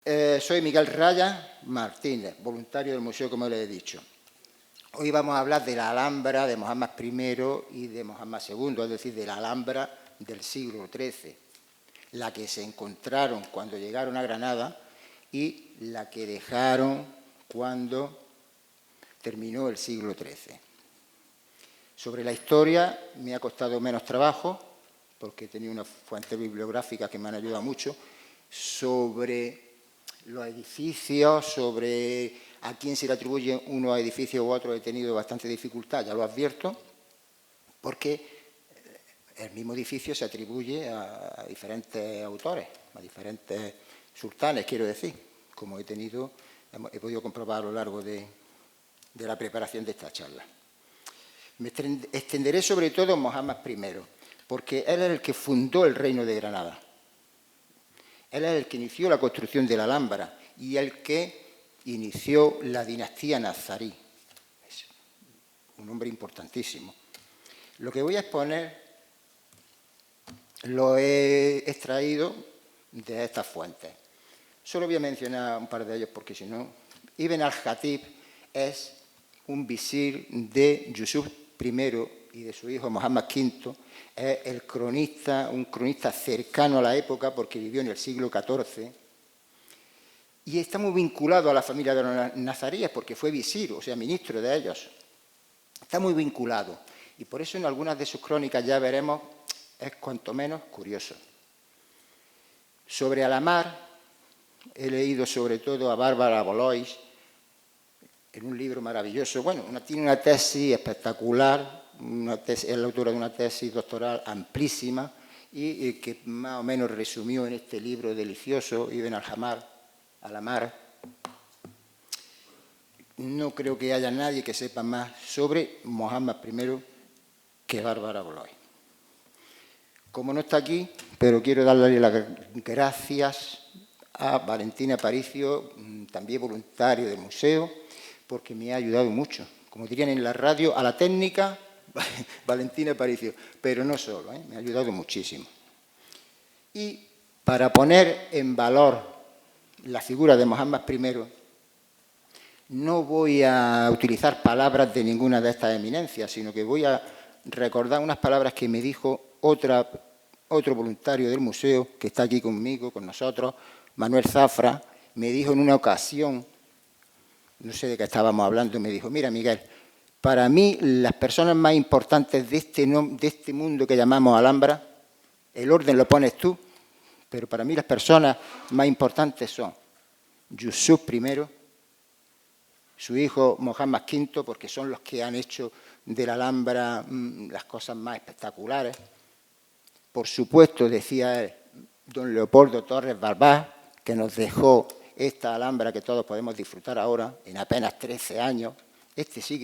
Soy Miguel Raya Martínez, voluntario del museo, como le he dicho. Hoy vamos a hablar de la Alhambra de Mohammad I y de Mohammad II, es decir, de la Alhambra del siglo XIII, la que se encontraron cuando llegaron a Granada y la que dejaron cuando terminó el siglo XIII. Sobre la historia me ha costado menos trabajo, porque he tenido unas fuentes bibliográficas que me han ayudado mucho, sobre los edificios, sobre a quién se le atribuyen unos edificios u otros, he tenido bastante dificultad, ya lo advierto, porque el mismo edificio se atribuye a diferentes autores, a diferentes sultanes, quiero decir, como he podido comprobar a lo largo de la preparación de esta charla. Me extenderé sobre todo en Mohammad I, porque él es el que fundó el Reino de Granada. Él es el que inició la construcción de la Alhambra y el que inició la dinastía nazarí. Es un hombre importantísimo. Lo que voy a exponer lo he extraído de estas fuentes. Solo voy a mencionar un par de ellos porque si no... Ibn al-Jatib es un visir de Yusuf I y de su hijo Mohammad V, es un cronista cercano a la época porque vivió en el siglo XIV y está muy vinculado a la familia de los nazaríes porque fue visir, o sea, ministro de ellos. Está muy vinculado y por eso en algunas de sus crónicas ya veremos, es cuanto menos curioso. Sobre Al-Ahmar he leído sobre todo a Bárbara Bolois en un libro maravilloso. Bueno, tiene una tesis espectacular, es la autora de una tesis doctoral amplísima y que más o menos resumió en este libro delicioso, Ibn al-Ahmar. No creo que haya nadie que sepa más sobre Mohammad I que Bárbara Bolois. Como no está aquí, pero quiero darle las gracias a Valentina Aparicio, también voluntario del museo, porque me ha ayudado mucho. Como dirían en la radio, a la técnica, Valentina Aparicio, pero no solo, me ha ayudado muchísimo. Y para poner en valor la figura de Mohammad I, no voy a utilizar palabras de ninguna de estas eminencias, sino que voy a recordar unas palabras que me dijo otro voluntario del museo, que está aquí conmigo, con nosotros, Manuel Zafra, me dijo en una ocasión, no sé de qué estábamos hablando, me dijo, mira Miguel, para mí las personas más importantes de este mundo que llamamos Alhambra, el orden lo pones tú, pero para mí las personas más importantes son Yusuf I, su hijo Mohammad V, porque son los que han hecho de la Alhambra las cosas más espectaculares. Por supuesto, decía él, don Leopoldo Torres Barbás, que nos dejó esta Alhambra que todos podemos disfrutar ahora, en apenas 13 años, este sí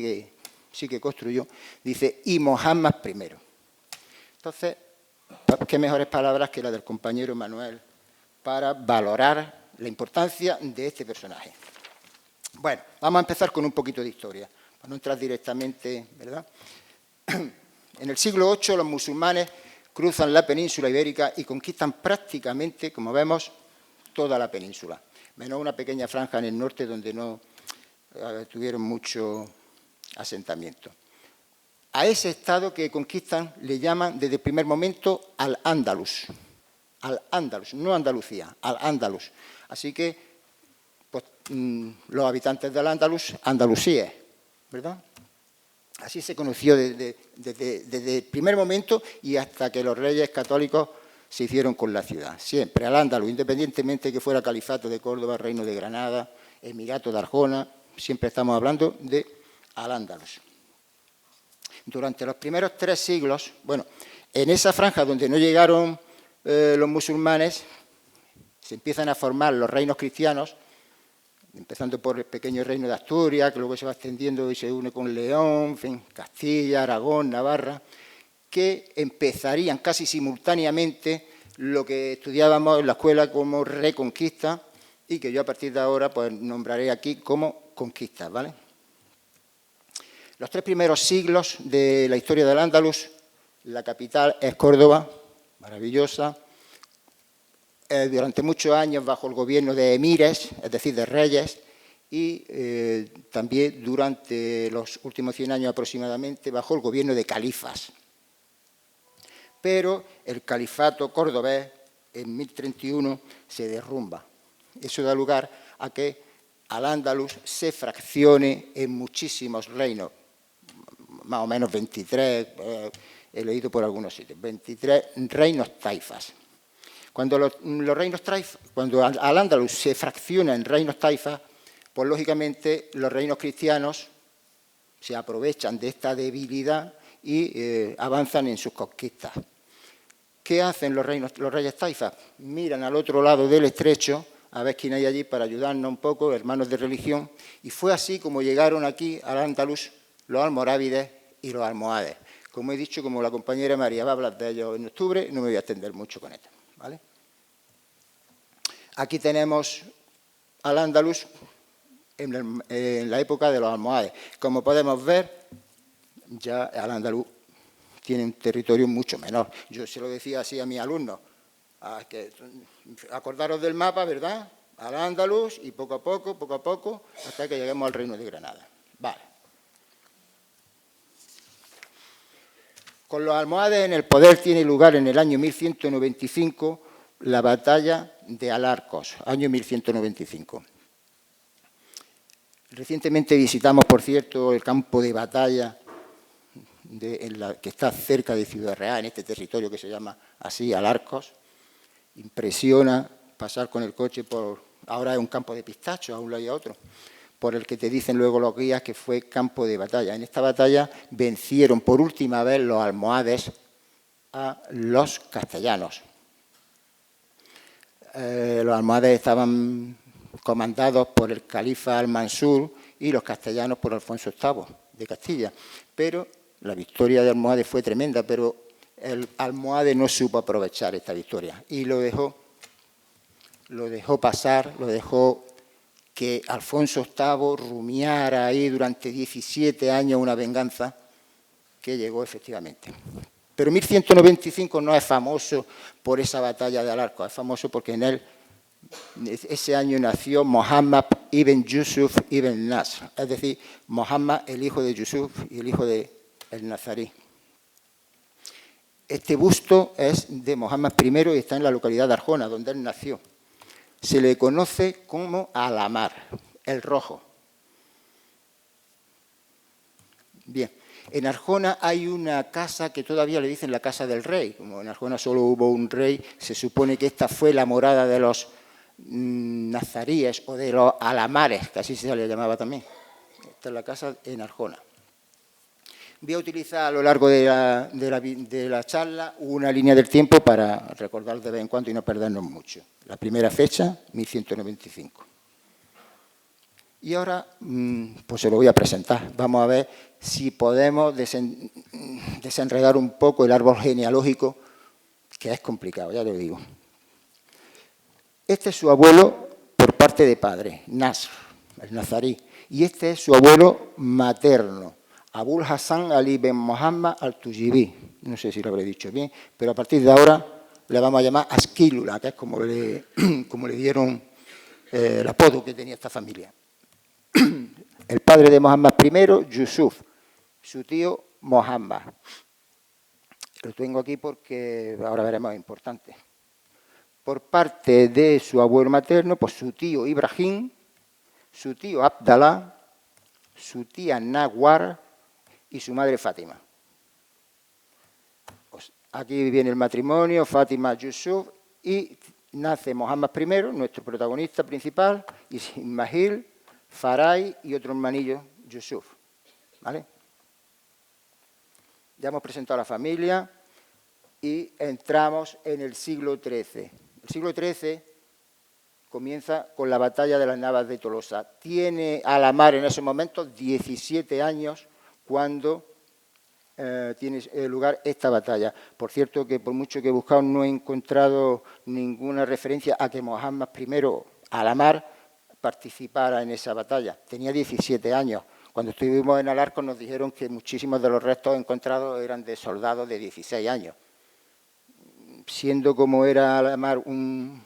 que construyó, dice, y Mohammad I. Entonces, qué mejores palabras que la del compañero Manuel para valorar la importancia de este personaje. Bueno, vamos a empezar con un poquito de historia, para no entrar directamente, ¿verdad? En el siglo VIII los musulmanes cruzan la península ibérica y conquistan prácticamente, como vemos, toda la península, menos una pequeña franja en el norte donde no tuvieron mucho asentamiento. A ese estado que conquistan le llaman desde el primer momento Al-Ándalus, no Andalucía, Al-Ándalus. Así que pues, los habitantes del Ándalus, andalusíes, ¿verdad? Así se conoció desde el primer momento y hasta que los reyes católicos se hicieron con la ciudad. Siempre Al-Ándalus, independientemente que fuera Califato de Córdoba, Reino de Granada, Emirato de Arjona, siempre estamos hablando de Al-Ándalus. Durante los primeros 3 siglos, bueno, en esa franja donde no llegaron los musulmanes, se empiezan a formar los reinos cristianos, empezando por el pequeño reino de Asturias, que luego se va extendiendo y se une con León, en fin, Castilla, Aragón, Navarra, que empezarían casi simultáneamente lo que estudiábamos en la escuela como reconquista y que yo a partir de ahora pues nombraré aquí como conquistas, ¿vale? Los 3 primeros siglos de la historia del Ándalus, la capital es Córdoba, maravillosa, durante muchos años bajo el gobierno de emires, es decir, de reyes, y también durante los últimos 100 años aproximadamente bajo el gobierno de califas. Pero el califato cordobés en 1031 se derrumba. Eso da lugar a que Al-Ándalus se fraccione en muchísimos reinos, más o menos 23, he leído por algunos sitios, 23 reinos taifas. Cuando cuando Al-Ándalus se fracciona en reinos taifas, pues lógicamente los reinos cristianos se aprovechan de esta debilidad y avanzan en sus conquistas. ¿Qué hacen los reyes taifas? Miran al otro lado del estrecho a ver quién hay allí para ayudarnos un poco, hermanos de religión, y fue así como llegaron aquí al Andalus los almorávides y los almohades. Como he dicho, como la compañera María va a hablar de ellos en octubre, no me voy a extender mucho con esto, ¿vale? Aquí tenemos al Andalus en la época de los almohades. Como podemos ver, ya al Andalus tiene un territorio mucho menor. Yo se lo decía así a mis alumnos, acordaros del mapa, ¿verdad? Al Andalus y poco a poco, hasta que lleguemos al Reino de Granada. Vale. Con los almohades en el poder tiene lugar en el año 1195 la batalla de Alarcos, año 1195. Recientemente visitamos, por cierto, el campo de batalla que está cerca de Ciudad Real, en este territorio que se llama así, Alarcos. Impresiona pasar con el coche ahora es un campo de pistachos a un lado y a otro, por el que te dicen luego los guías que fue campo de batalla. En esta batalla vencieron por última vez los almohades a los castellanos. Los almohades estaban comandados por el califa Al-Mansur y los castellanos por Alfonso VIII de Castilla. Pero la victoria de Almohades fue tremenda, pero el almohade no supo aprovechar esta victoria y lo dejó pasar, lo dejó que Alfonso VIII rumiara ahí durante 17 años una venganza que llegó efectivamente. Pero 1195 no es famoso por esa batalla de Alarcos, es famoso porque en ese año nació Muhammad ibn Yusuf ibn Nasr, es decir, Muhammad, el hijo de Yusuf y el hijo de el nazarí. Este busto es de Muhammad I y está en la localidad de Arjona, donde él nació. Se le conoce como Alamar, el rojo. Bien, en Arjona hay una casa que todavía le dicen la casa del rey. Como en Arjona solo hubo un rey, se supone que esta fue la morada de los nazaríes o de los alamares, que así se le llamaba también. Esta es la casa en Arjona. Voy a utilizar a lo largo de la charla una línea del tiempo para recordar de vez en cuando y no perdernos mucho. La primera fecha, 1195. Y ahora, pues se lo voy a presentar. Vamos a ver si podemos desenredar un poco el árbol genealógico, que es complicado, ya lo digo. Este es su abuelo por parte de padre, Nasr, el nazarí. Y este es su abuelo materno, Abul Hassan Ali ben Muhammad al-Tujibi. No sé si lo habré dicho bien, pero a partir de ahora le vamos a llamar Asquilula, que es como le dieron el apodo que tenía esta familia. El padre de Muhammad I, Yusuf, su tío Muhammad. Lo tengo aquí porque ahora veremos, es importante. Por parte de su abuelo materno, pues su tío Ibrahim, su tío Abdalá, su tía Nawar y su madre Fátima. Pues aquí viene el matrimonio, Fátima, Yusuf, y nace Muhammad I, nuestro protagonista principal, y Ismail, Faray y otro hermanillo, Yusuf. ¿Vale? Ya hemos presentado a la familia y entramos en el siglo XIII. El siglo XIII comienza con la batalla de las Navas de Tolosa. Tiene Alamar en ese momento 17 años cuando tiene lugar esta batalla. Por cierto, que por mucho que he buscado no he encontrado ninguna referencia a que Muhammad I, Alamar, participara en esa batalla. Tenía 17 años. Cuando estuvimos en Alarcos nos dijeron que muchísimos de los restos encontrados eran de soldados de 16 años. Siendo como era Alamar un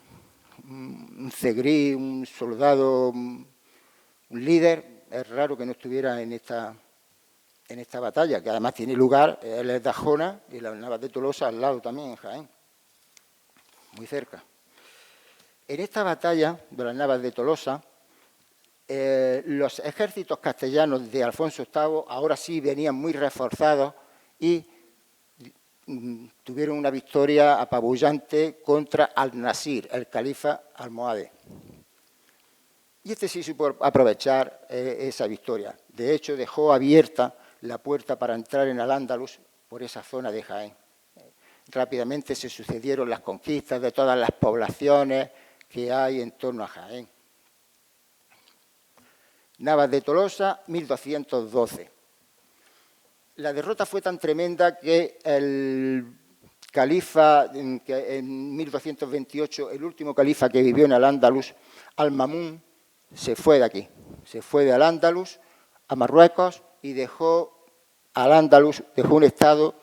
un zegrí, un soldado, un líder, es raro que no estuviera en esta batalla, que además tiene lugar, él es de Arjona y las Navas de Tolosa al lado también, en Jaén, muy cerca. En esta batalla de las Navas de Tolosa, los ejércitos castellanos de Alfonso VIII ahora sí venían muy reforzados y tuvieron una victoria apabullante contra Al-Nasir, el califa almohade. Y este sí supo aprovechar esa victoria. De hecho, dejó abierta la puerta para entrar en Al-Ándalus por esa zona de Jaén. Rápidamente se sucedieron las conquistas de todas las poblaciones que hay en torno a Jaén. Navas de Tolosa, 1212. La derrota fue tan tremenda que el califa, que en 1228, el último califa que vivió en Al-Ándalus, Al-Mamún, se fue de aquí. Se fue de Al-Ándalus a Marruecos y dejó Al-Ándalus, dejó un estado,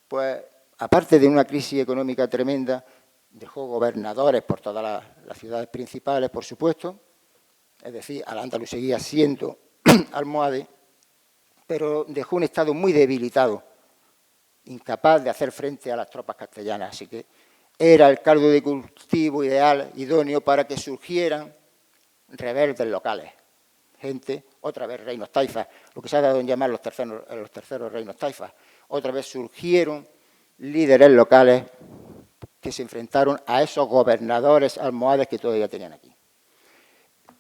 pues, aparte de una crisis económica tremenda, dejó gobernadores por todas las ciudades principales, por supuesto. Es decir, Al-Ándalus seguía siendo almohade, pero dejó un estado muy debilitado, incapaz de hacer frente a las tropas castellanas. Así que era el caldo de cultivo ideal, idóneo, para que surgieran rebeldes locales. Gente, otra vez reinos taifas, lo que se ha dado en llamar los terceros reinos taifas. Otra vez surgieron líderes locales que se enfrentaron a esos gobernadores almohades que todavía tenían aquí.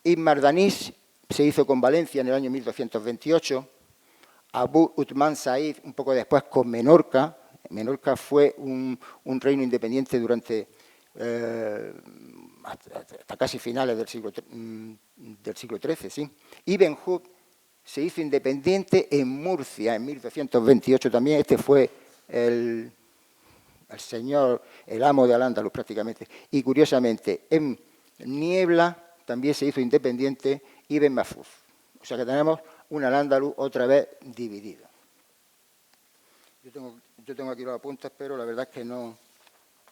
Ibn Mardanís se hizo con Valencia en el año 1228, Abu Uthman Said un poco después con Menorca. Menorca fue un reino independiente durante hasta casi finales del siglo XIII. ¿Sí? Ibn Hud se hizo independiente en Murcia en 1228 también. Este fue el señor, el amo de Al-Ándalus prácticamente. Y curiosamente, en Niebla también se hizo independiente Ibn Mahfuz. O sea que tenemos un Al-Ándalus otra vez dividido. Yo tengo aquí los apuntes, pero la verdad es que no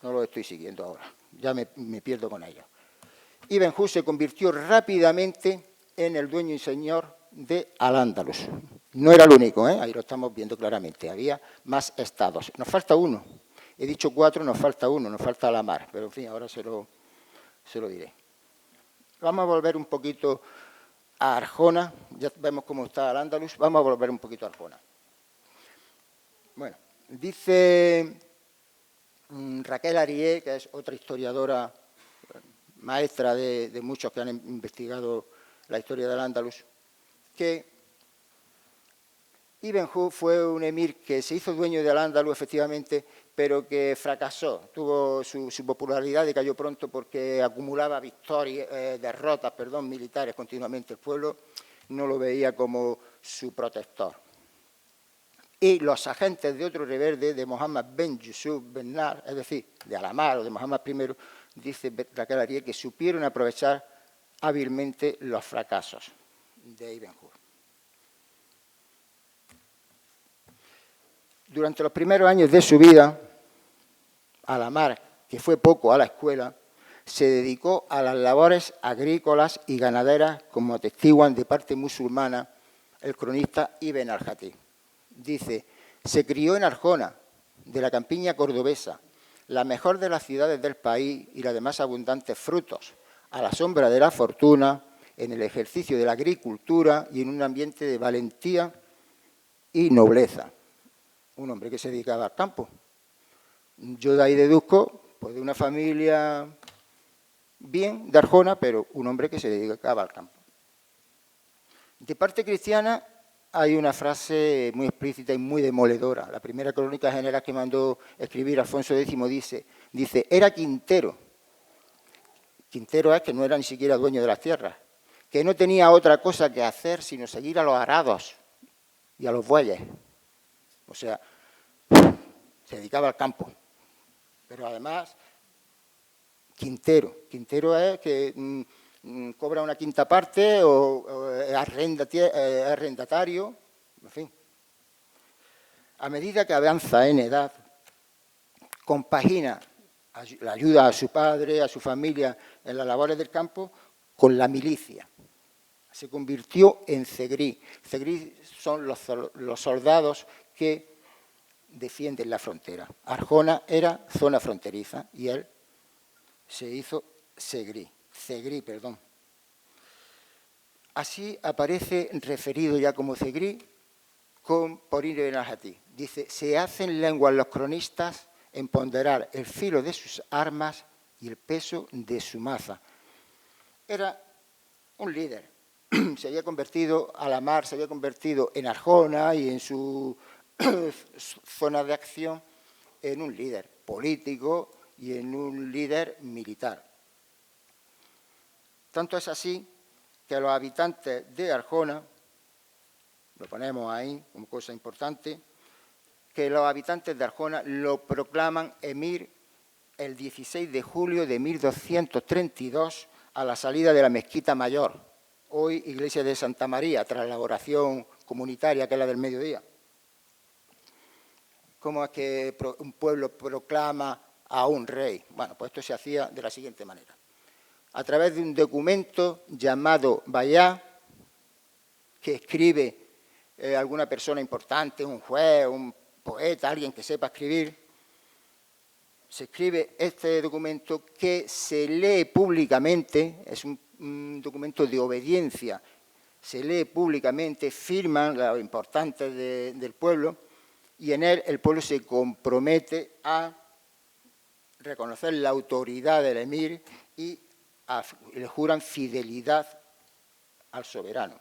los estoy siguiendo ahora. Ya me pierdo con ellos. Ibn Hud se convirtió rápidamente en el dueño y señor de Al-Ándalus. No era el único, ahí lo estamos viendo claramente. Había más estados. Nos falta uno. He dicho 4, nos falta uno, nos falta la mar. Pero en fin, ahora se lo diré. Vamos a volver un poquito a Arjona. Ya vemos cómo está Al-Ándalus. Vamos a volver un poquito a Arjona. Bueno, dice Raquel Arié, que es otra historiadora, maestra de muchos que han investigado la historia del Al-Ándalus, que Ibn Hud fue un emir que se hizo dueño de Al-Ándalus, efectivamente, pero que fracasó. Tuvo su popularidad decayó pronto porque acumulaba derrotas militares continuamente. El pueblo no lo veía como su protector. Y los agentes de otro rebelde, de Mohammed ben Yusuf ben Nar, es decir, de Alamar o de Mohammed I, dice Raquel Arié, que supieron aprovechar hábilmente los fracasos de Ibn Hud. Durante los primeros años de su vida, Alamar, que fue poco a la escuela, se dedicó a las labores agrícolas y ganaderas, como atestiguan de parte musulmana el cronista Ibn al-Jatib. Dice, se crió en Arjona, de la campiña cordobesa, la mejor de las ciudades del país y la de más abundantes frutos, a la sombra de la fortuna, en el ejercicio de la agricultura y en un ambiente de valentía y nobleza. Un hombre que se dedicaba al campo. Yo de ahí deduzco, pues, de una familia bien de Arjona, pero un hombre que se dedicaba al campo. De parte cristiana hay una frase muy explícita y muy demoledora. La primera crónica general que mandó escribir Alfonso X dice, era quintero. Quintero es que no era ni siquiera dueño de las tierras, que no tenía otra cosa que hacer sino seguir a los arados y a los bueyes. O sea, se dedicaba al campo. Pero además, quintero. Quintero es que cobra una quinta parte o es arrendatario, en fin. A medida que avanza en edad, compagina la ayuda a su padre, a su familia en las labores del campo, con la milicia. Se convirtió en zegrí. Zegrí son los soldados que defienden la frontera. Arjona era zona fronteriza y él se hizo zegrí. Así aparece referido ya como zegrí con Porino de Najatí. Dice, se hacen lenguas los cronistas en ponderar el filo de sus armas y el peso de su maza. Era un líder. Se había convertido a la mar, se había convertido en Arjona y en su zona de acción en un líder político y en un líder militar. Tanto es así que los habitantes de Arjona, lo ponemos ahí como cosa importante, que los habitantes de Arjona lo proclaman emir el 16 de julio de 1232 a la salida de la Mezquita Mayor, hoy Iglesia de Santa María, tras la oración comunitaria que es la del mediodía. ¿Cómo es que un pueblo proclama a un rey? Bueno, pues esto se hacía de la siguiente manera. A través de un documento llamado Bayá, que escribe alguna persona importante, un juez, un poeta, alguien que sepa escribir, se escribe este documento que se lee públicamente, es un documento de obediencia, se lee públicamente, firman los importantes del pueblo y en él el pueblo se compromete a reconocer la autoridad del emir y le juran fidelidad al soberano.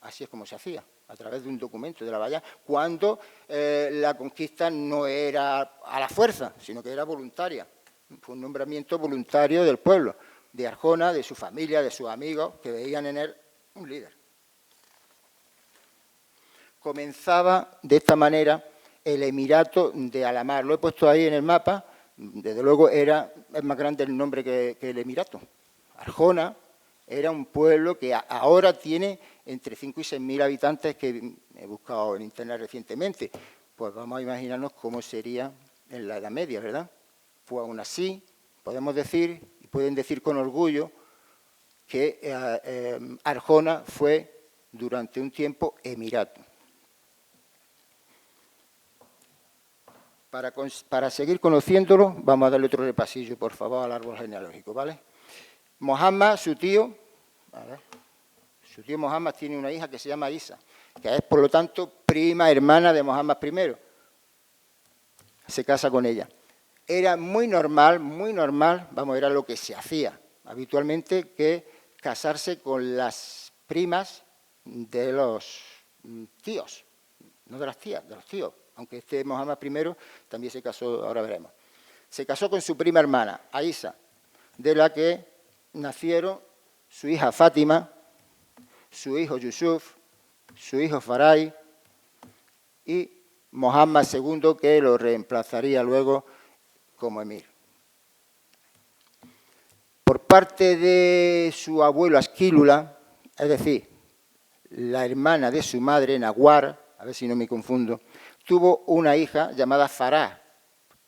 Así es como se hacía, a través de un documento de la Bayá, cuando la conquista no era a la fuerza, sino que era voluntaria. Fue un nombramiento voluntario del pueblo, de Arjona, de su familia, de sus amigos, que veían en él un líder. Comenzaba de esta manera el Emirato de Alamar. Lo he puesto ahí en el mapa, desde luego es más grande el nombre que el Emirato. Arjona era un pueblo que ahora tiene entre 5 y 6.000 habitantes, que he buscado en internet recientemente. Pues vamos a imaginarnos cómo sería en la Edad Media, ¿verdad? Pues aún así, podemos decir, y pueden decir con orgullo, que Arjona fue durante un tiempo emirato. Para seguir conociéndolo, vamos a darle otro repasillo, por favor, al árbol genealógico, ¿vale? Muhammad, su tío Muhammad tiene una hija que se llama Isa, que es, por lo tanto, prima hermana de Muhammad I. Se casa con ella. Era muy normal, vamos, era lo que se hacía habitualmente, que casarse con las primas de los tíos, no de las tías, de los tíos. Aunque este Muhammad I también se casó, ahora veremos. Se casó con su prima hermana, Aisha, de la que nacieron su hija Fátima, su hijo Yusuf, su hijo Farai y Muhammad II, que lo reemplazaría luego como emir. Por parte de su abuelo Asquílula, es decir, la hermana de su madre, Naguar, a ver si no me confundo, tuvo una hija llamada Farah,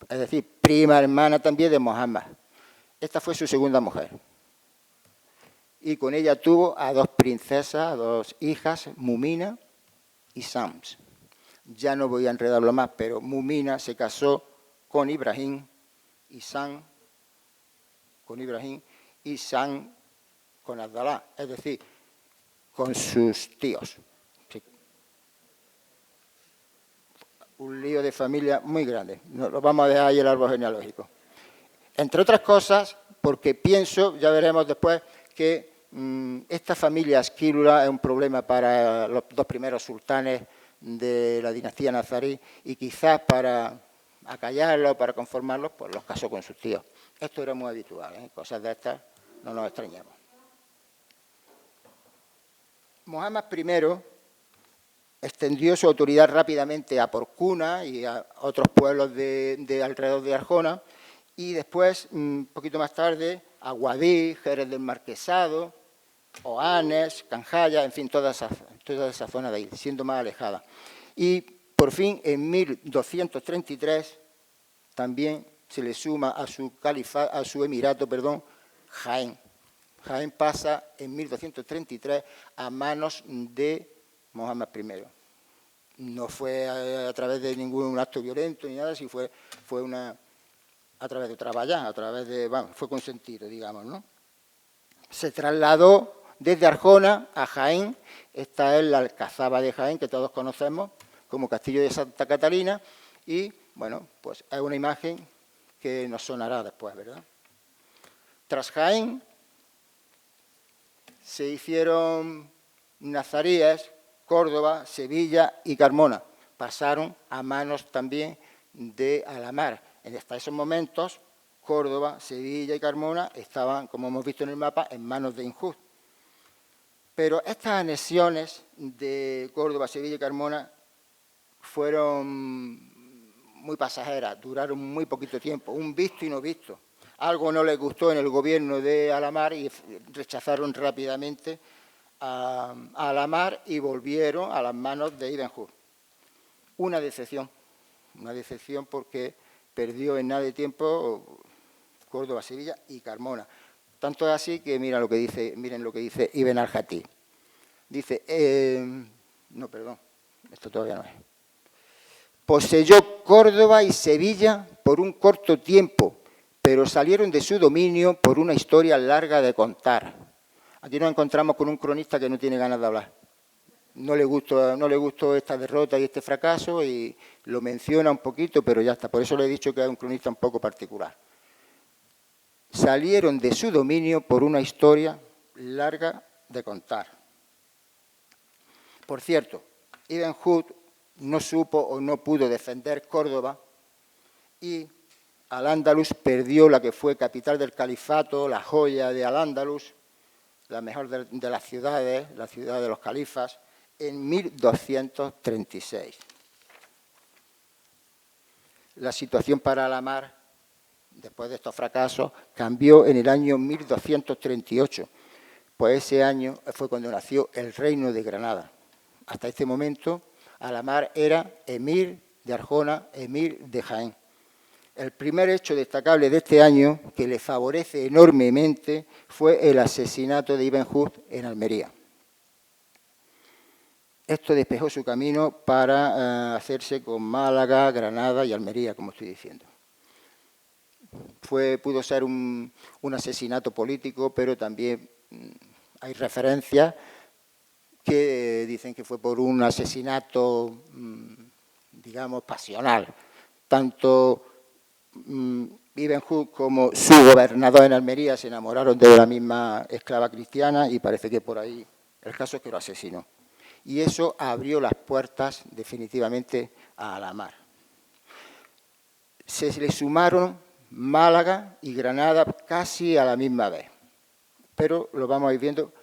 es decir, prima hermana también de Muhammad. Esta fue su segunda mujer. Y con ella tuvo a 2 princesas, a 2 hijas, Mumina y Sams. Ya no voy a enredarlo más, pero Mumina se casó con Ibrahim y Sam con Abdalá, es decir, con sus tíos. Sí. Un lío de familia muy grande. Lo vamos a dejar ahí el árbol genealógico. Entre otras cosas, porque pienso, ya veremos después, que esta familia Asquílula es un problema para los 2 primeros sultanes de la dinastía nazarí y quizás para acallarlos, para conformarlos, pues los casó con sus tíos. Esto era muy habitual, ¿eh? Cosas de estas no nos extrañamos. Muhammad I extendió su autoridad rápidamente a Porcuna y a otros pueblos de alrededor de Arjona, y después, un poquito más tarde, a Guadí, Jerez del Marquesado, Oanes, Canjaya, en fin, toda esa zona de ahí, siendo más alejada. Y por fin, en 1233, también se le suma a su emirato, Jaén. Jaén pasa en 1233 a manos de Mohammad I. No fue a través de ningún acto violento ni nada, sino fue a través de trabajar, fue consentido, digamos, ¿no? Se trasladó desde Arjona a Jaén. Esta es la Alcazaba de Jaén, que todos conocemos como Castillo de Santa Catalina, y, bueno, pues es una imagen que nos sonará después, ¿verdad? Tras Jaén se hicieron Nazaríes, Córdoba, Sevilla y Carmona. Pasaron a manos también de Alamar. Hasta esos momentos, Córdoba, Sevilla y Carmona estaban, como hemos visto en el mapa, en manos de Injust. Pero estas anexiones de Córdoba, Sevilla y Carmona fueron muy pasajeras, duraron muy poquito tiempo, un visto y no visto. Algo no les gustó en el gobierno de Alamar y rechazaron rápidamente a Alamar y volvieron a las manos de Ibn Hud. Una decepción porque perdió en nada de tiempo Córdoba, Sevilla y Carmona. Tanto es así que miren lo que dice Ibn al-Jatib. Dice, no, perdón, esto todavía no es. Poseyó Córdoba y Sevilla por un corto tiempo, pero salieron de su dominio por una historia larga de contar. Aquí nos encontramos con un cronista que no tiene ganas de hablar. No le gustó esta derrota y este fracaso y lo menciona un poquito, pero ya está. Por eso le he dicho que es un cronista un poco particular. Salieron de su dominio por una historia larga de contar. Por cierto, Ibn Hud no supo o no pudo defender Córdoba y Al-Ándalus perdió la que fue capital del califato, la joya de Al-Ándalus, la mejor de las ciudades, la ciudad de los califas, en 1236. La situación para Alamar, después de estos fracasos, cambió en el año 1238, pues ese año fue cuando nació el Reino de Granada. Hasta este momento, Alamar era emir de Arjona, emir de Jaén. El primer hecho destacable de este año, que le favorece enormemente, fue el asesinato de Ibn Hud en Almería. Esto despejó su camino para hacerse con Málaga, Granada y Almería, como estoy diciendo. Pudo ser un asesinato político, pero también hay referencias que dicen que fue por un asesinato, digamos, pasional. Tanto Ibn Hud como su gobernador en Almería se enamoraron de la misma esclava cristiana y parece que por ahí el caso es que lo asesinó. Y eso abrió las puertas definitivamente a Alamar. Se le sumaron Málaga y Granada casi a la misma vez, pero lo vamos a ir viendo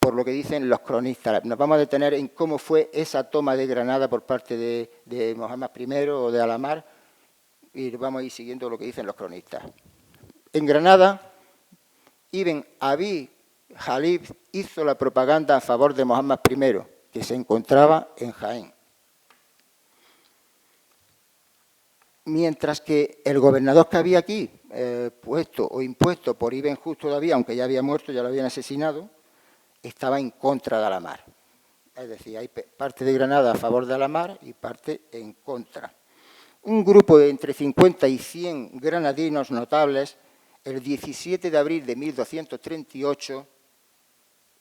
por lo que dicen los cronistas. Nos vamos a detener en cómo fue esa toma de Granada por parte de Mohammad I o de Alamar y vamos a ir siguiendo lo que dicen los cronistas. En Granada, Ibn Abi Jalib hizo la propaganda a favor de Mohammad I, que se encontraba en Jaén. Mientras que el gobernador que había aquí, puesto o impuesto por Ibn Hud todavía, aunque ya había muerto, ya lo habían asesinado, estaba en contra de Alamar. Es decir, hay parte de Granada a favor de Alamar y parte en contra. Un grupo de entre 50 y 100 granadinos notables, el 17 de abril de 1238,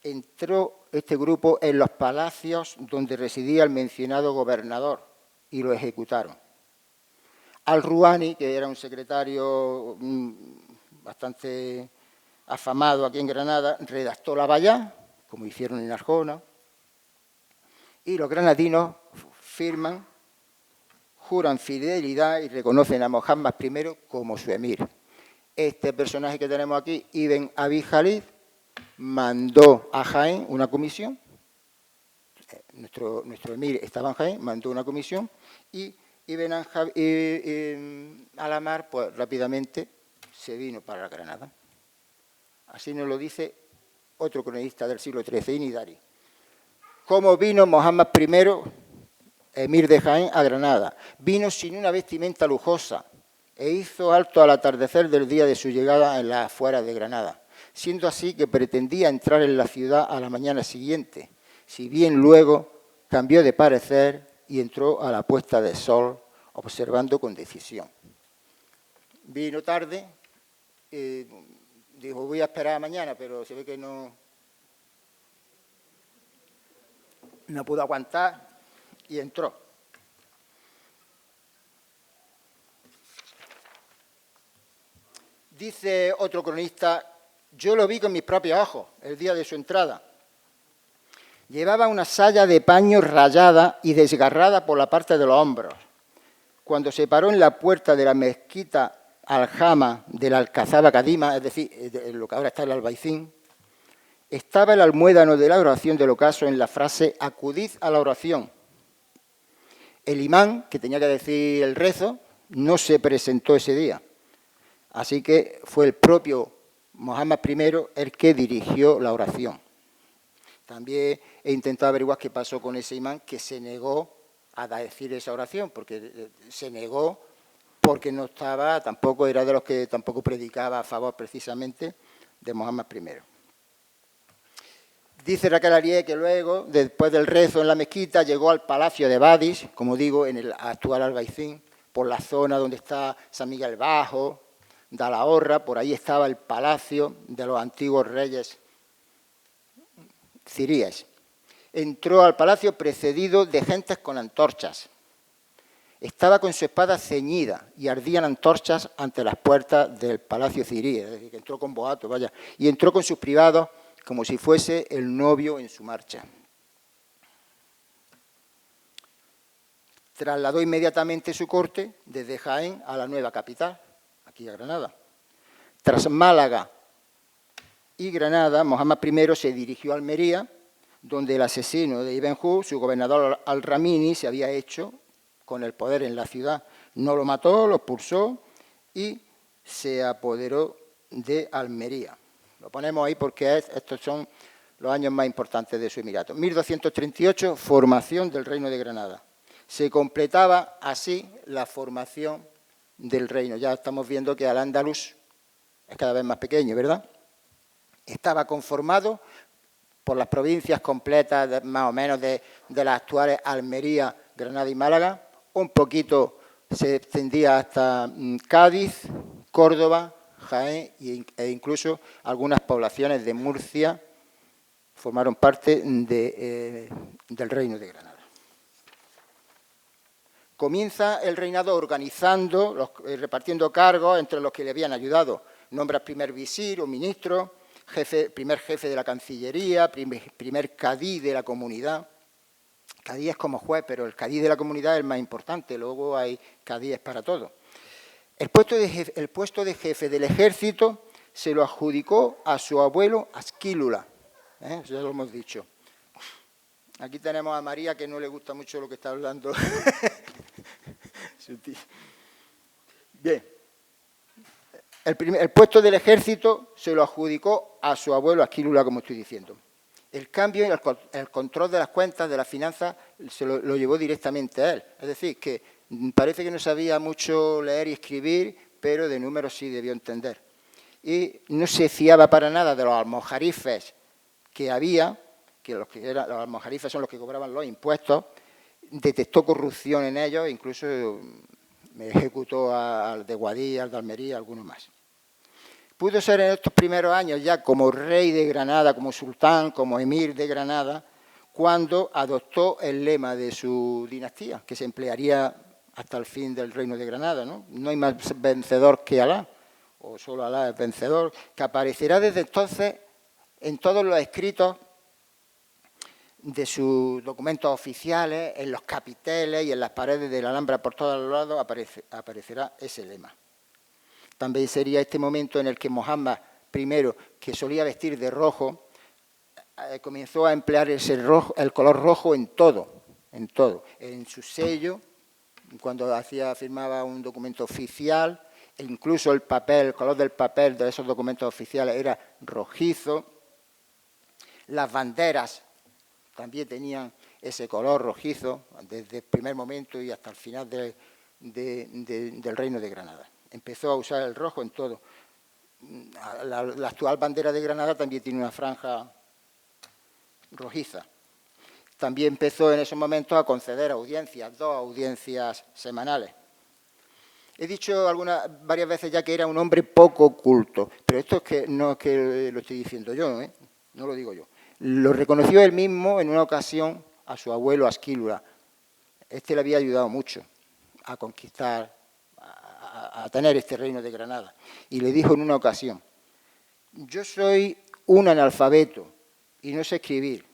entró este grupo en los palacios donde residía el mencionado gobernador y lo ejecutaron. Al-Ruani, que era un secretario bastante afamado aquí en Granada, redactó la valla, como hicieron en Arjona, y los granadinos firman, juran fidelidad y reconocen a Mohammad I como su emir. Este personaje que tenemos aquí, Ibn Abi Jalib, mandó a Jaén una comisión, nuestro emir estaba en Jaén, mandó una comisión y Alamar pues rápidamente se vino para Granada. Así nos lo dice otro cronista del siglo XIII, Inidari. ¿Cómo vino Mohammad I, emir de Jaén, a Granada? Vino sin una vestimenta lujosa, e hizo alto al atardecer del día de su llegada en las afueras de Granada, siendo así que pretendía entrar en la ciudad a la mañana siguiente, si bien luego cambió de parecer y entró a la puesta de sol, observando con decisión. Vino tarde, dijo, voy a esperar a mañana, pero se ve que no pudo aguantar y entró. Dice otro cronista, yo lo vi con mis propios ojos el día de su entrada. Llevaba una saya de paño rayada y desgarrada por la parte de los hombros. Cuando se paró en la puerta de la mezquita Aljama de la Alcazaba Cadima, es decir, lo que ahora está el Albaicín, estaba el almuédano de la oración del ocaso en la frase acudid a la oración. El imán, que tenía que decir el rezo, no se presentó ese día. Así que fue el propio Mohammed I el que dirigió la oración. También he intentado averiguar qué pasó con ese imán que se negó a decir esa oración, porque se negó porque no estaba, tampoco era de los que tampoco predicaba a favor precisamente de Mohammed I. Dice Raquel Arié que luego, después del rezo en la mezquita, llegó al palacio de Badis, como digo, en el actual Albaicín, por la zona donde está San Miguel Bajo, Dalahorra, por ahí estaba el palacio de los antiguos reyes ciríes. Entró al palacio precedido de gentes con antorchas. Estaba con su espada ceñida y ardían antorchas ante las puertas del palacio cirí, es decir, que entró con boato, vaya, y entró con sus privados como si fuese el novio en su marcha. Trasladó inmediatamente su corte desde Jaén a la nueva capital, aquí a Granada. Tras Málaga y Granada, Mohammed I se dirigió a Almería, donde el asesino de Ibn Hur, su gobernador al-Ramini, se había hecho con el poder en la ciudad. No lo mató, lo expulsó y se apoderó de Almería. Lo ponemos ahí porque estos son los años más importantes de su emirato. 1238, formación del Reino de Granada. Se completaba así la formación del reino. Ya estamos viendo que Al-Ándalus es cada vez más pequeño, ¿verdad? Estaba conformado por las provincias completas, más o menos, de las actuales Almería, Granada y Málaga. Un poquito se extendía hasta Cádiz, Córdoba, Jaén e incluso algunas poblaciones de Murcia formaron parte del Reino de Granada. Comienza el reinado organizando, repartiendo cargos entre los que le habían ayudado. Nombra primer visir o ministro, primer jefe de la Cancillería, primer cadí de la comunidad. Cadí es como juez, pero el cadí de la comunidad es el más importante, luego hay cadíes para todo. El puesto de jefe del ejército se lo adjudicó a su abuelo Asquílula, ya lo hemos dicho. Aquí tenemos a María, que no le gusta mucho lo que está hablando. Bien. El puesto del ejército se lo adjudicó a su abuelo Asquílula, como estoy diciendo. El cambio y el control de las cuentas, de las finanzas, se lo llevó directamente a él. Es decir, que parece que no sabía mucho leer y escribir, pero de números sí debió entender. Y no se fiaba para nada de los almojarifes que había, que los almojarifes son los que cobraban los impuestos, detectó corrupción en ellos, incluso ejecutó al de Guadix, al de Almería, algunos más. Pudo ser en estos primeros años ya como rey de Granada, como sultán, como emir de Granada, cuando adoptó el lema de su dinastía, que se emplearía hasta el fin del reino de Granada, ¿no? No hay más vencedor que Alá, o solo Alá es vencedor, que aparecerá desde entonces en todos los escritos de sus documentos oficiales, en los capiteles y en las paredes de la Alhambra por todos los lados aparecerá ese lema. También sería este momento en el que Mohammed I, que solía vestir de rojo, comenzó a emplear el color rojo en todo, en su sello, cuando firmaba un documento oficial, e incluso el papel, el color del papel de esos documentos oficiales era rojizo. Las banderas también tenían ese color rojizo desde el primer momento y hasta el final del Reino de Granada. Empezó a usar el rojo en todo. La actual bandera de Granada también tiene una franja rojiza. También empezó en esos momentos a conceder audiencias, 2 audiencias semanales. He dicho varias veces ya que era un hombre poco culto, pero esto es que no es que lo estoy diciendo yo, no lo digo yo. Lo reconoció él mismo en una ocasión a su abuelo Asquílula. Este le había ayudado mucho a conquistar, a tener este reino de Granada. Y le dijo en una ocasión: yo soy un analfabeto y no sé escribir.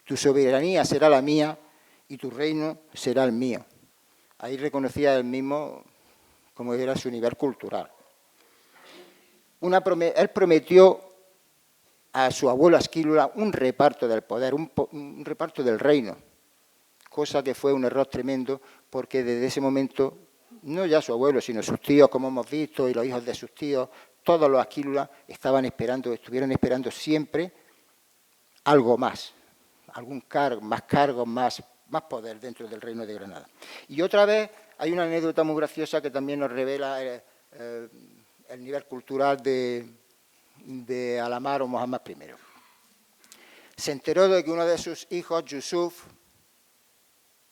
Tu soberanía será la mía y tu reino será el mío. Ahí reconocía él mismo como era su nivel cultural. Él prometió a su abuelo Asquílula un reparto del poder, un reparto del reino, cosa que fue un error tremendo, porque desde ese momento, no ya su abuelo, sino sus tíos, como hemos visto, y los hijos de sus tíos, todos los Asquílula estuvieron esperando siempre algo más, algún cargo, más poder dentro del reino de Granada. Y otra vez hay una anécdota muy graciosa que también nos revela el nivel cultural de Al-Ahmar o Mohammad I. Se enteró de que uno de sus hijos, Yusuf,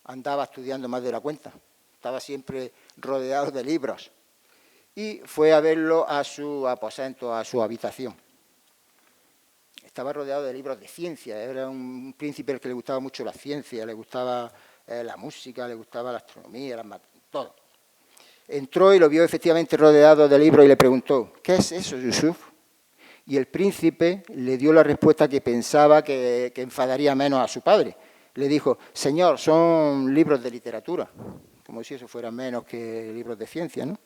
andaba estudiando más de la cuenta. Estaba siempre rodeado de libros. Y fue a verlo a su aposento, a su habitación. Estaba rodeado de libros de ciencia. Era un príncipe al que le gustaba mucho la ciencia, le gustaba la música, le gustaba la astronomía, todo. Entró y lo vio efectivamente rodeado de libros y le preguntó: ¿qué es eso, Yusuf? Y el príncipe le dio la respuesta que pensaba que enfadaría menos a su padre. Le dijo: señor, son libros de literatura, como si eso fuera menos que libros de ciencia, ¿no?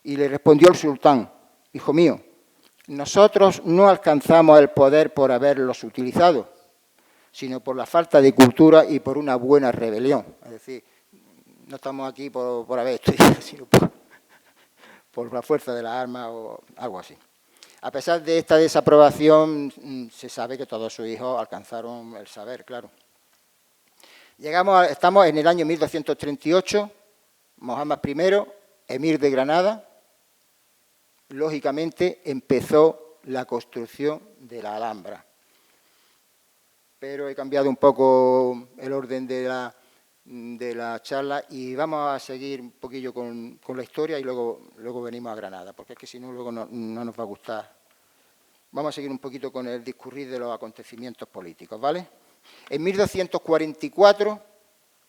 Y le respondió el sultán: hijo mío, nosotros no alcanzamos el poder por haberlos utilizado, sino por la falta de cultura y por una buena rebelión. Es decir, no estamos aquí por haber estudiado, sino por la fuerza de las armas o algo así. A pesar de esta desaprobación, se sabe que todos sus hijos alcanzaron el saber, claro. Estamos en el año 1238, Mohammad I, emir de Granada, lógicamente empezó la construcción de la Alhambra. Pero he cambiado un poco el orden de la charla y vamos a seguir un poquillo con la historia y luego venimos a Granada, porque es que si no luego no nos va a gustar. Vamos a seguir un poquito con el discurrir de los acontecimientos políticos, ¿vale? En 1244,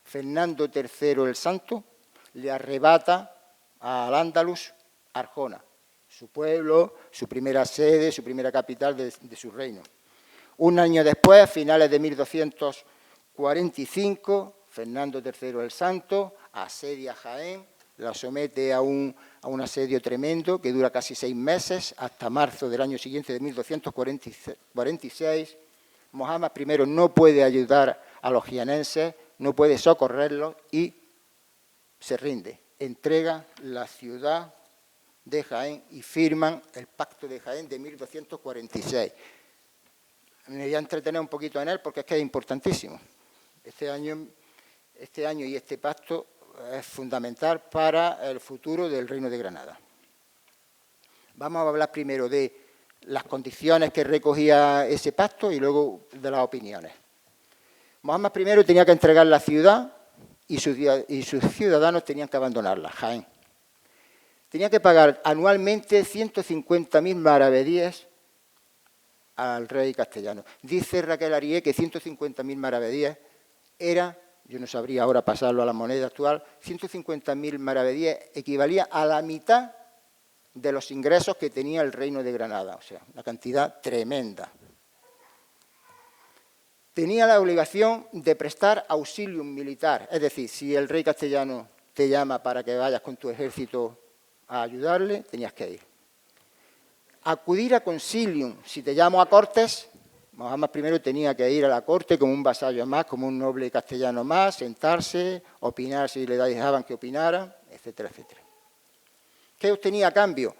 Fernando III el Santo le arrebata al Andalus Arjona, su pueblo, su primera sede, su primera capital de su reino. Un año después, a finales de 1245, Fernando III el Santo asedia Jaén, la somete a un asedio tremendo que dura casi 6 meses, hasta marzo del año siguiente de 1246. Mohammad I no puede ayudar a los jienenses, no puede socorrerlos y se rinde. Entrega la ciudad de Jaén y firman el Pacto de Jaén de 1246. Me voy a entretener un poquito en él porque es que es importantísimo. Este año y este pacto es fundamental para el futuro del Reino de Granada. Vamos a hablar primero de las condiciones que recogía ese pacto y luego de las opiniones. Mohammad I tenía que entregar la ciudad y sus ciudadanos tenían que abandonarla, Jaén. Tenía que pagar anualmente 150.000 maravedíes al rey castellano. Dice Raquel Arié que 150.000 maravedíes era, yo no sabría ahora pasarlo a la moneda actual, 150.000 maravedíes equivalía a la mitad de los ingresos que tenía el Reino de Granada, o sea, una cantidad tremenda. Tenía la obligación de prestar auxilium militar, es decir, si el rey castellano te llama para que vayas con tu ejército a ayudarle, tenías que ir. Acudir a concilium, si te llamo a cortes, Mohammad I tenía que ir a la corte como un vasallo más, como un noble castellano más, sentarse, opinar si le dejaban que opinara, etcétera, etcétera. ¿Qué obtenía a cambio?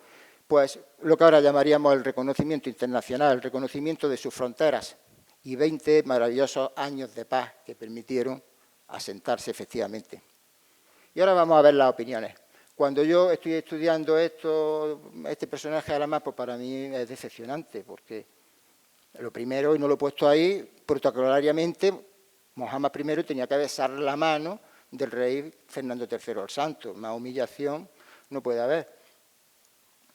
Pues lo que ahora llamaríamos el reconocimiento internacional, el reconocimiento de sus fronteras y 20 maravillosos años de paz que permitieron asentarse efectivamente. Y ahora vamos a ver las opiniones. Cuando yo estoy estudiando este personaje Alamar, pues para mí es decepcionante, porque lo primero, y no lo he puesto ahí, protocolariamente, Mohammed I tenía que besar la mano del rey Fernando III el Santo. Más humillación no puede haber.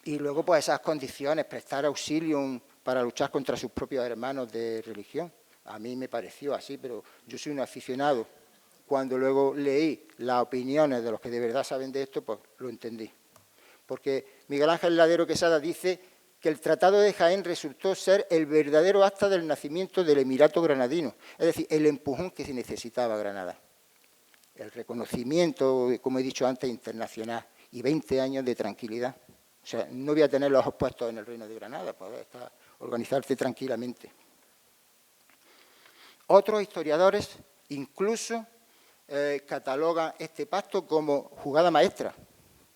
Y luego, pues esas condiciones, prestar auxilio para luchar contra sus propios hermanos de religión. A mí me pareció así, pero yo soy un aficionado. Cuando luego leí las opiniones de los que de verdad saben de esto, pues lo entendí. Porque Miguel Ángel Ladero Quesada dice que el Tratado de Jaén resultó ser el verdadero acta del nacimiento del Emirato granadino, es decir, el empujón que se necesitaba a Granada. El reconocimiento, como he dicho antes, internacional y 20 años de tranquilidad. O sea, no voy a tener los ojos puestos en el Reino de Granada, poder organizarte tranquilamente. Otros historiadores incluso catalogan este pacto como jugada maestra.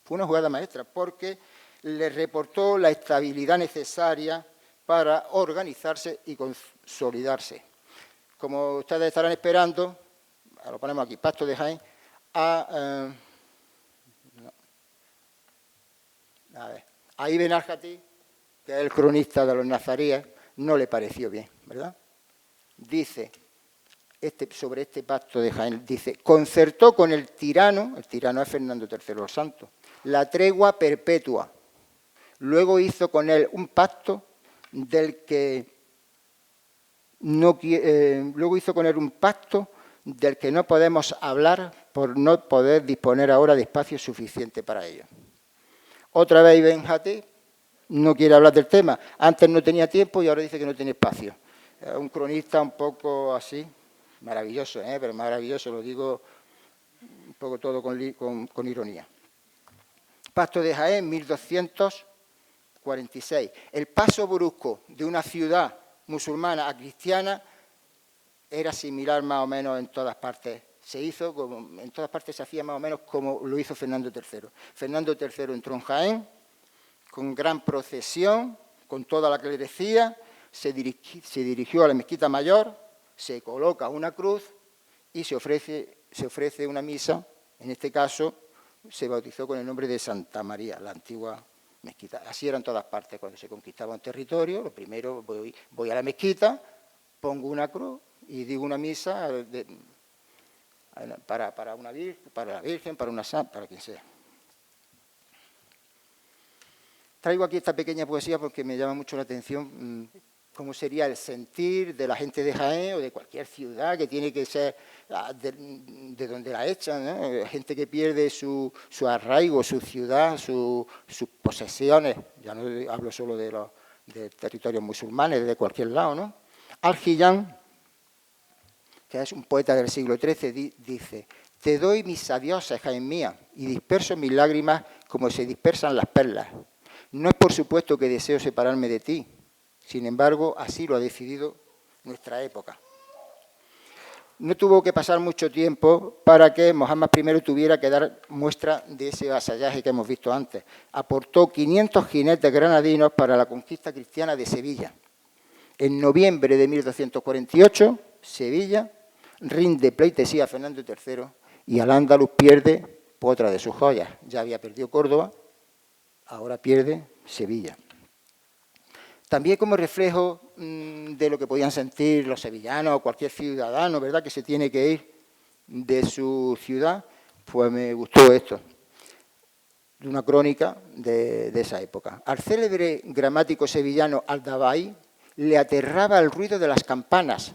Fue una jugada maestra porque le reportó la estabilidad necesaria para organizarse y consolidarse. Como ustedes estarán esperando, lo ponemos aquí, Pacto de Jaén, a Ibn al-Jatí, que es el cronista de los nazaríes, no le pareció bien, ¿verdad? Dice, sobre este pacto de Jaén, dice, concertó con el tirano es Fernando III el Santo, la tregua perpetua. Luego hizo con él un pacto del que no podemos hablar por no poder disponer ahora de espacio suficiente para ello. Otra vez Ibn al-Jatí no quiere hablar del tema. Antes no tenía tiempo y ahora dice que no tiene espacio. Es un cronista un poco así, maravilloso, pero maravilloso, lo digo un poco todo con ironía. Pacto de Jaén, 1246. El paso brusco de una ciudad musulmana a cristiana era similar más o menos en todas partes. En todas partes se hacía más o menos como lo hizo Fernando III. Fernando III entró en Jaén con gran procesión, con toda la clerecía, se dirigió a la mezquita mayor, se coloca una cruz y se ofrece una misa. En este caso se bautizó con el nombre de Santa María, la antigua mezquita. Así era en todas partes. Cuando se conquistaba un territorio, lo primero voy a la mezquita, pongo una cruz y digo una misa para la Virgen, para una santa, para quien sea. Traigo aquí esta pequeña poesía porque me llama mucho la atención cómo sería el sentir de la gente de Jaén o de cualquier ciudad que tiene que ser de donde la echan, ¿no? Gente que pierde su arraigo, su ciudad, sus posesiones. Ya no hablo solo de territorios musulmanes, de cualquier lado, ¿no? Al-Hiyán, que es un poeta del siglo XIII, dice: te doy mis adioses, Jaén mía, y disperso mis lágrimas como se dispersan las perlas. No es por supuesto que deseo separarme de ti, sin embargo, así lo ha decidido nuestra época. No tuvo que pasar mucho tiempo para que Mohammed I tuviera que dar muestra de ese vasallaje que hemos visto antes. Aportó 500 jinetes granadinos para la conquista cristiana de Sevilla. En noviembre de 1248, Sevilla rinde pleitesía a Fernando III y Al-Ándalus pierde otra de sus joyas. Ya había perdido Córdoba, ahora pierde Sevilla. También como reflejo de lo que podían sentir los sevillanos o cualquier ciudadano, ¿verdad?, que se tiene que ir de su ciudad, pues me gustó esto, de una crónica de esa época. Al célebre gramático sevillano Aldabay le aterraba el ruido de las campanas.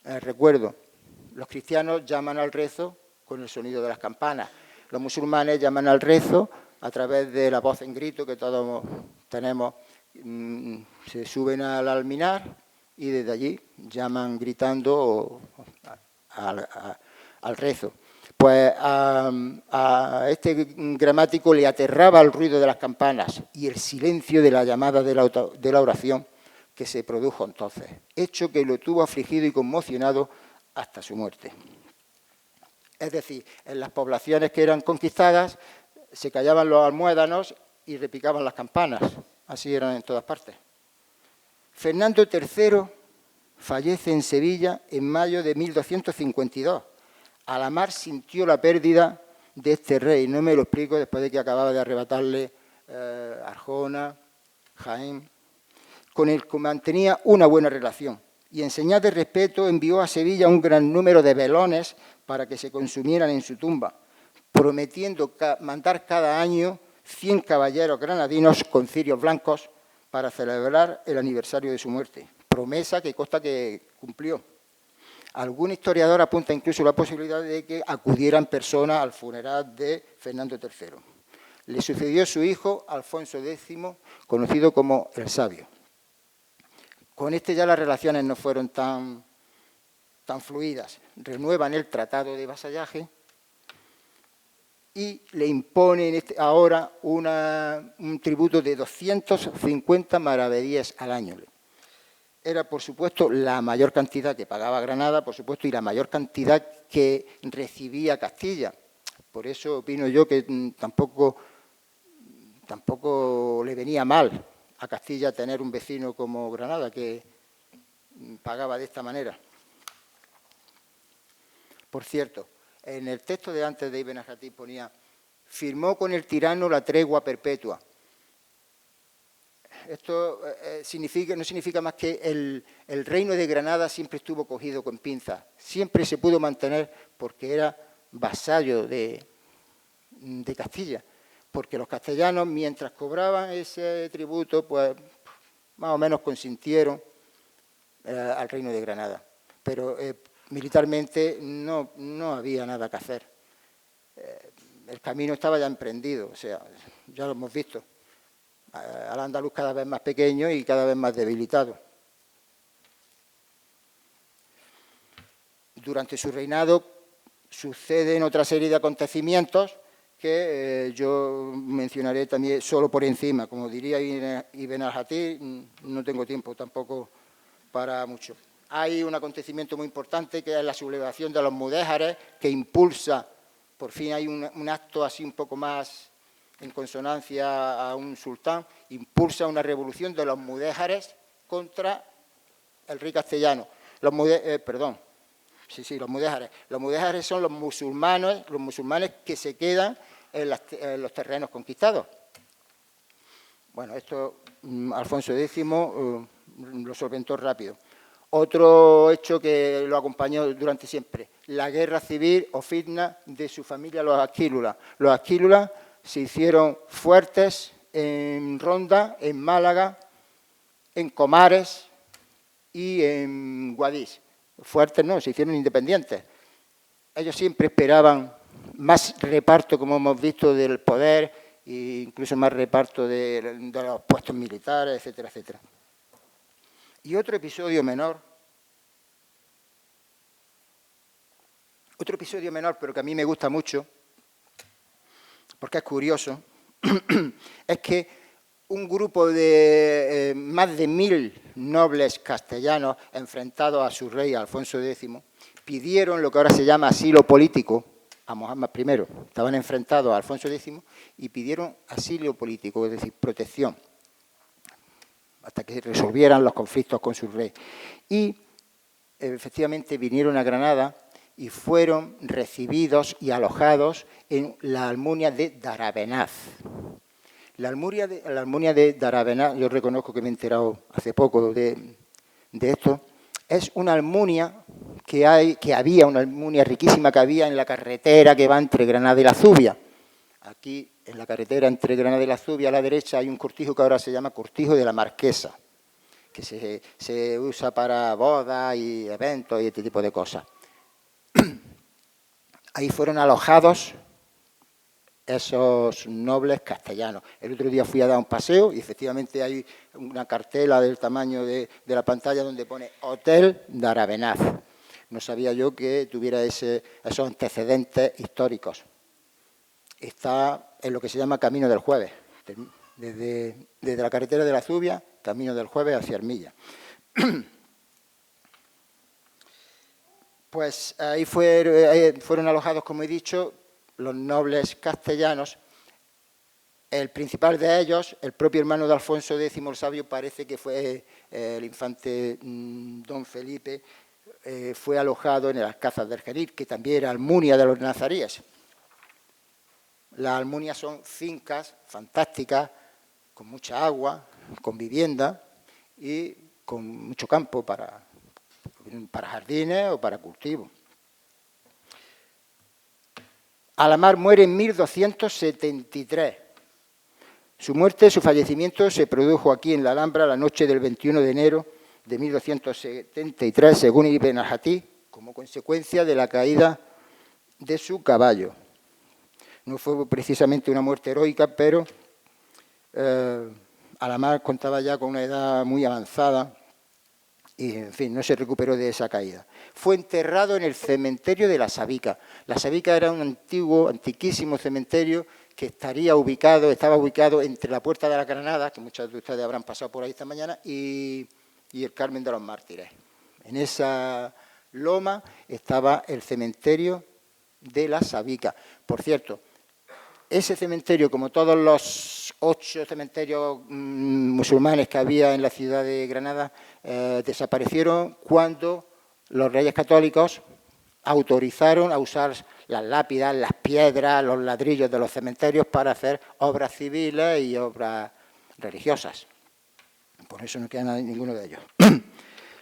Recuerdo, los cristianos llaman al rezo con el sonido de las campanas. Los musulmanes llaman al rezo a través de la voz en grito que todos tenemos. Se suben al alminar y desde allí llaman gritando al rezo. Pues a este gramático le aterraba el ruido de las campanas y el silencio de la llamada de la oración que se produjo entonces, hecho que lo tuvo afligido y conmocionado hasta su muerte. Es decir, en las poblaciones que eran conquistadas se callaban los almuédanos y repicaban las campanas. Así eran en todas partes. Fernando III fallece en Sevilla en mayo de 1252. Alamar sintió la pérdida de este rey. No me lo explico después de que acababa de arrebatarle Arjona, Jaén, con el que mantenía una buena relación. Y en señal de respeto envió a Sevilla un gran número de velones para que se consumieran en su tumba, prometiendo mandar cada año 100 caballeros granadinos con cirios blancos para celebrar el aniversario de su muerte. Promesa que consta que cumplió. Algún historiador apunta incluso la posibilidad de que acudieran personas al funeral de Fernando III. Le sucedió su hijo, Alfonso X, conocido como el Sabio. Con este ya las relaciones no fueron tan fluidas. Renuevan el tratado de vasallaje y le imponen ahora un tributo de 250 maravedíes al año. Era, por supuesto, la mayor cantidad que pagaba Granada, por supuesto, y la mayor cantidad que recibía Castilla. Por eso opino yo que tampoco le venía mal a Castilla tener un vecino como Granada, que pagaba de esta manera. Por cierto, en el texto de antes de Ibn al-Jatib ponía: firmó con el tirano la tregua perpetua. Esto no significa más que el reino de Granada siempre estuvo cogido con pinzas, siempre se pudo mantener porque era vasallo de Castilla, porque los castellanos, mientras cobraban ese tributo, pues más o menos consintieron al reino de Granada. Pero militarmente no había nada que hacer. El camino estaba ya emprendido, o sea, ya lo hemos visto. Al andaluz cada vez más pequeño y cada vez más debilitado. Durante su reinado suceden otra serie de acontecimientos que yo mencionaré también solo por encima. Como diría Ibn al-Jatib, no tengo tiempo tampoco para mucho. Hay un acontecimiento muy importante que es la sublevación de los mudéjares, que impulsa, por fin hay un acto así un poco más en consonancia a un sultán, impulsa una revolución de los mudéjares contra el rey castellano. Los mudéjares. Los mudéjares son los musulmanes que se quedan en los terrenos conquistados. Bueno, esto Alfonso X lo solventó rápido. Otro hecho que lo acompañó durante siempre, la guerra civil o fitna de su familia, los Asquílulas. Los Asquílulas se hicieron fuertes en Ronda, en Málaga, en Comares y en Guadix. Fuertes no, se hicieron independientes. Ellos siempre esperaban más reparto, como hemos visto, del poder e incluso más reparto de los puestos militares, etcétera, etcétera. Y otro episodio menor, pero que a mí me gusta mucho, porque es curioso, es que un grupo de más de 1000 nobles castellanos enfrentados a su rey Alfonso X pidieron lo que ahora se llama asilo político a Mohammad I. Estaban enfrentados a Alfonso X y pidieron asilo político, es decir, protección, hasta que resolvieran los conflictos con su rey. Y efectivamente vinieron a Granada y fueron recibidos y alojados en la Almunia de Darabenaz. La Almunia de Darabenaz, yo reconozco que me he enterado hace poco de esto, es una almunia una almunia riquísima que había en la carretera que va entre Granada y la Zubia. Aquí, en la carretera entre Granada y la Zubia, a la derecha, hay un cortijo que ahora se llama Cortijo de la Marquesa, que se usa para bodas y eventos y este tipo de cosas. Ahí fueron alojados esos nobles castellanos. El otro día fui a dar un paseo y efectivamente hay una cartela del tamaño de la pantalla donde pone Hotel Darabenaz. No sabía yo que tuviera esos antecedentes históricos. Está en lo que se llama Camino del Jueves, desde la carretera de la Zubia, Camino del Jueves hacia Armilla. Pues ahí fueron alojados, como he dicho, los nobles castellanos. El principal de ellos, el propio hermano de Alfonso X el Sabio, parece que fue el infante don Felipe, fue alojado en el Alcázar del Genil, que también era almunia de los nazaríes. Las Almunias son fincas fantásticas, con mucha agua, con vivienda y con mucho campo para jardines o para cultivos. Alamar muere en 1273. Su muerte, su fallecimiento, se produjo aquí en la Alhambra la noche del 21 de enero de 1273, según Ibn al-Hatí, como consecuencia de la caída de su caballo. No fue precisamente una muerte heroica, pero Alamar contaba ya con una edad muy avanzada y, en fin, no se recuperó de esa caída. Fue enterrado en el cementerio de la Sabica. La Sabica era un antiquísimo cementerio que estaba ubicado entre la Puerta de la Granada, que muchos de ustedes habrán pasado por ahí esta mañana, y el Carmen de los Mártires. En esa loma estaba el cementerio de la Sabica. Por cierto, ese cementerio, como todos los 8 cementerios musulmanes que había en la ciudad de Granada, desaparecieron cuando los reyes católicos autorizaron a usar las lápidas, las piedras, los ladrillos de los cementerios para hacer obras civiles y obras religiosas. Por eso no queda ninguno de ellos.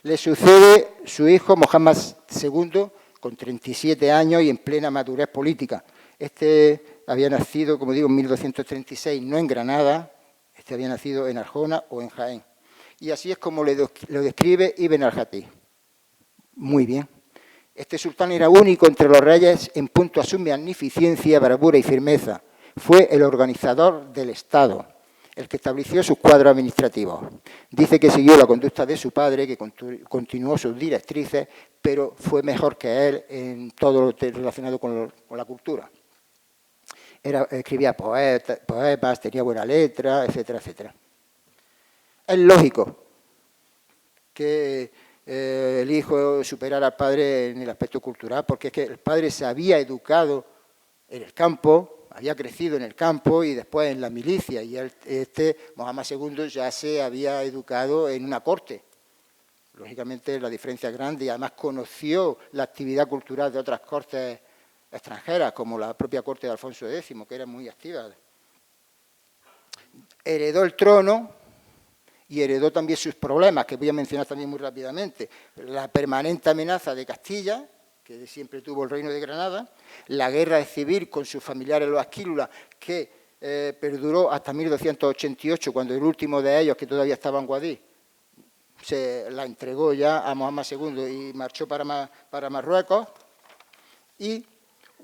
Le sucede su hijo Mohammad II, con 37 años y en plena madurez política. Este había nacido, como digo, en 1236, no en Granada, este había nacido en Arjona o en Jaén. Y así es como lo describe Ibn al-Hatí. Muy bien. Este sultán era único entre los reyes en punto a su magnificencia, bravura y firmeza. Fue el organizador del Estado, el que estableció sus cuadros administrativos. Dice que siguió la conducta de su padre, que continuó sus directrices, pero fue mejor que él en todo lo relacionado con la cultura. Escribía poemas, tenía buena letra, etcétera, etcétera. Es lógico que el hijo superara al padre en el aspecto cultural, porque es que el padre se había educado en el campo, había crecido en el campo y después en la milicia, y Mohammad II, ya se había educado en una corte. Lógicamente la diferencia es grande y además conoció la actividad cultural de otras cortes extranjeras, como la propia corte de Alfonso X, que era muy activa. Heredó el trono y heredó también sus problemas, que voy a mencionar también muy rápidamente. La permanente amenaza de Castilla, que siempre tuvo el reino de Granada, la guerra civil con sus familiares los Asquílulas, que perduró hasta 1288, cuando el último de ellos, que todavía estaba en Guadix, se la entregó ya a Mohammad II y marchó para Marruecos, y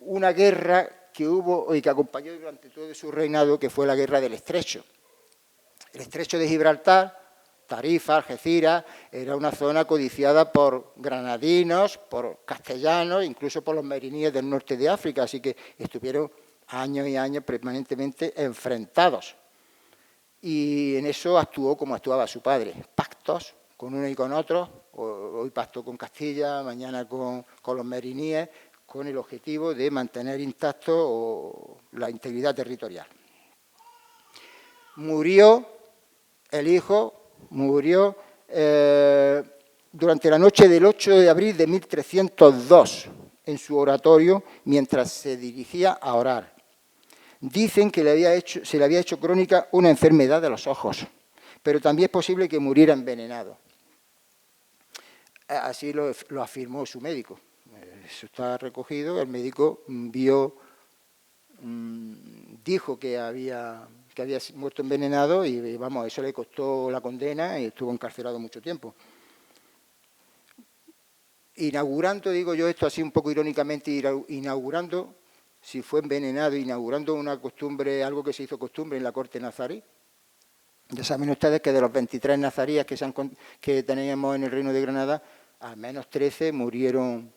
una guerra que hubo y que acompañó durante todo su reinado, que fue la guerra del Estrecho. El Estrecho de Gibraltar, Tarifa, Algeciras, era una zona codiciada por granadinos, por castellanos, incluso por los meriníes del norte de África, así que estuvieron años y años permanentemente enfrentados. Y en eso actuó como actuaba su padre, pactos con uno y con otro, hoy pacto con Castilla, mañana con los meriníes, con el objetivo de mantener intacto la integridad territorial. Murió el hijo, durante la noche del 8 de abril de 1302, en su oratorio, mientras se dirigía a orar. Dicen que se le había hecho crónica una enfermedad de los ojos, pero también es posible que muriera envenenado. Así lo afirmó su médico. Eso está recogido, el médico dijo que había muerto envenenado y, vamos, eso le costó la condena y estuvo encarcelado mucho tiempo. Inaugurando, digo yo esto así un poco irónicamente, inaugurando, si fue envenenado, inaugurando una costumbre, algo que se hizo costumbre en la corte nazarí. Ya saben ustedes que de los 23 nazaríes que teníamos en el Reino de Granada, al menos 13 murieron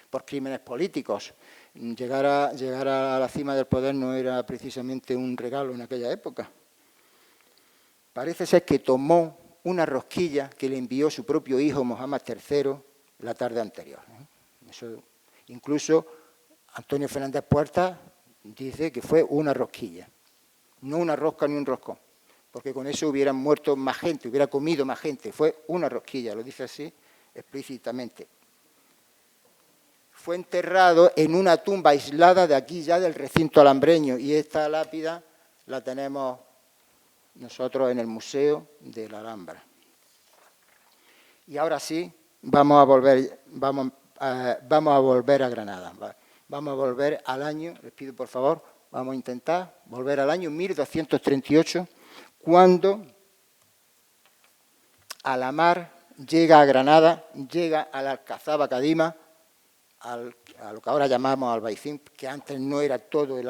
por crímenes políticos. Llegar a la cima del poder no era precisamente un regalo en aquella época. Parece ser que tomó una rosquilla que le envió su propio hijo, Mohammad III, la tarde anterior. Eso, incluso Antonio Fernández Puerta dice que fue una rosquilla, no una rosca ni un roscón, porque con eso hubieran muerto más gente, hubiera comido más gente. Fue una rosquilla, lo dice así explícitamente. fue enterrado en una tumba aislada de aquí ya del recinto alhambreño, y esta lápida la tenemos nosotros en el Museo de la Alhambra. Y ahora sí, vamos a volver a Granada. Vamos a volver al año, les pido por favor, vamos a intentar volver al año 1238, cuando Alamar llega a Granada, llega al Alcazaba Cadima, a lo que ahora llamamos Albaicín, que antes no era todo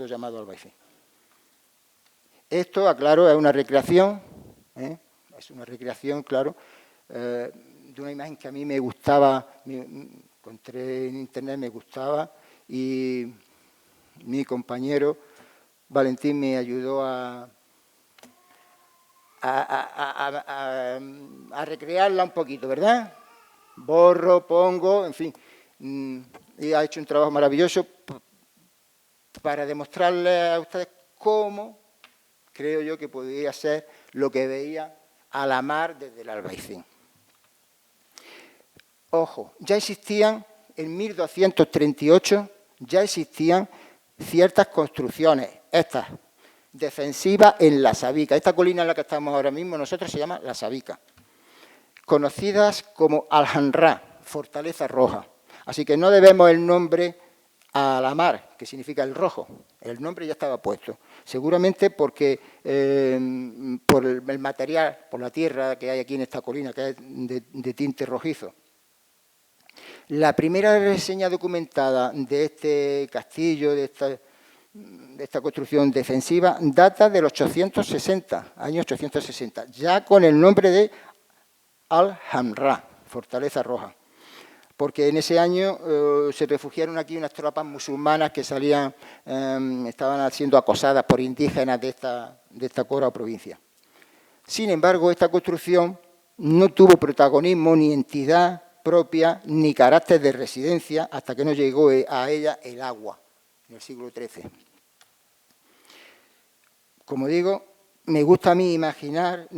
llamado Albaicín. Esto, aclaro, es una recreación, claro, de una imagen que a mí me gustaba, encontré en internet, me gustaba, y mi compañero Valentín me ayudó a recrearla un poquito, ¿verdad? Borro, pongo, en fin, y ha hecho un trabajo maravilloso para demostrarles a ustedes cómo creo yo que podría ser lo que veía Alamar desde el Albaicín. Ojo, ya existían, en 1238, ya existían ciertas construcciones, estas, defensivas en La Sabica. Esta colina en la que estamos ahora mismo nosotros se llama La Sabica, conocidas como Alhamra, Fortaleza Roja. Así que no debemos el nombre a Alamar, que significa el rojo. El nombre ya estaba puesto. Seguramente porque por el material, por la tierra que hay aquí en esta colina, que es de tinte rojizo. La primera reseña documentada de este castillo, de esta construcción defensiva, data del 860, año 860, ya con el nombre de Al-Hamra, Fortaleza Roja, porque en ese año se refugiaron aquí unas tropas musulmanas que salían, estaban siendo acosadas por indígenas de esta cora o provincia. Sin embargo, esta construcción no tuvo protagonismo ni entidad propia ni carácter de residencia hasta que no llegó a ella el agua, en el siglo XIII. Como digo, me gusta a mí imaginar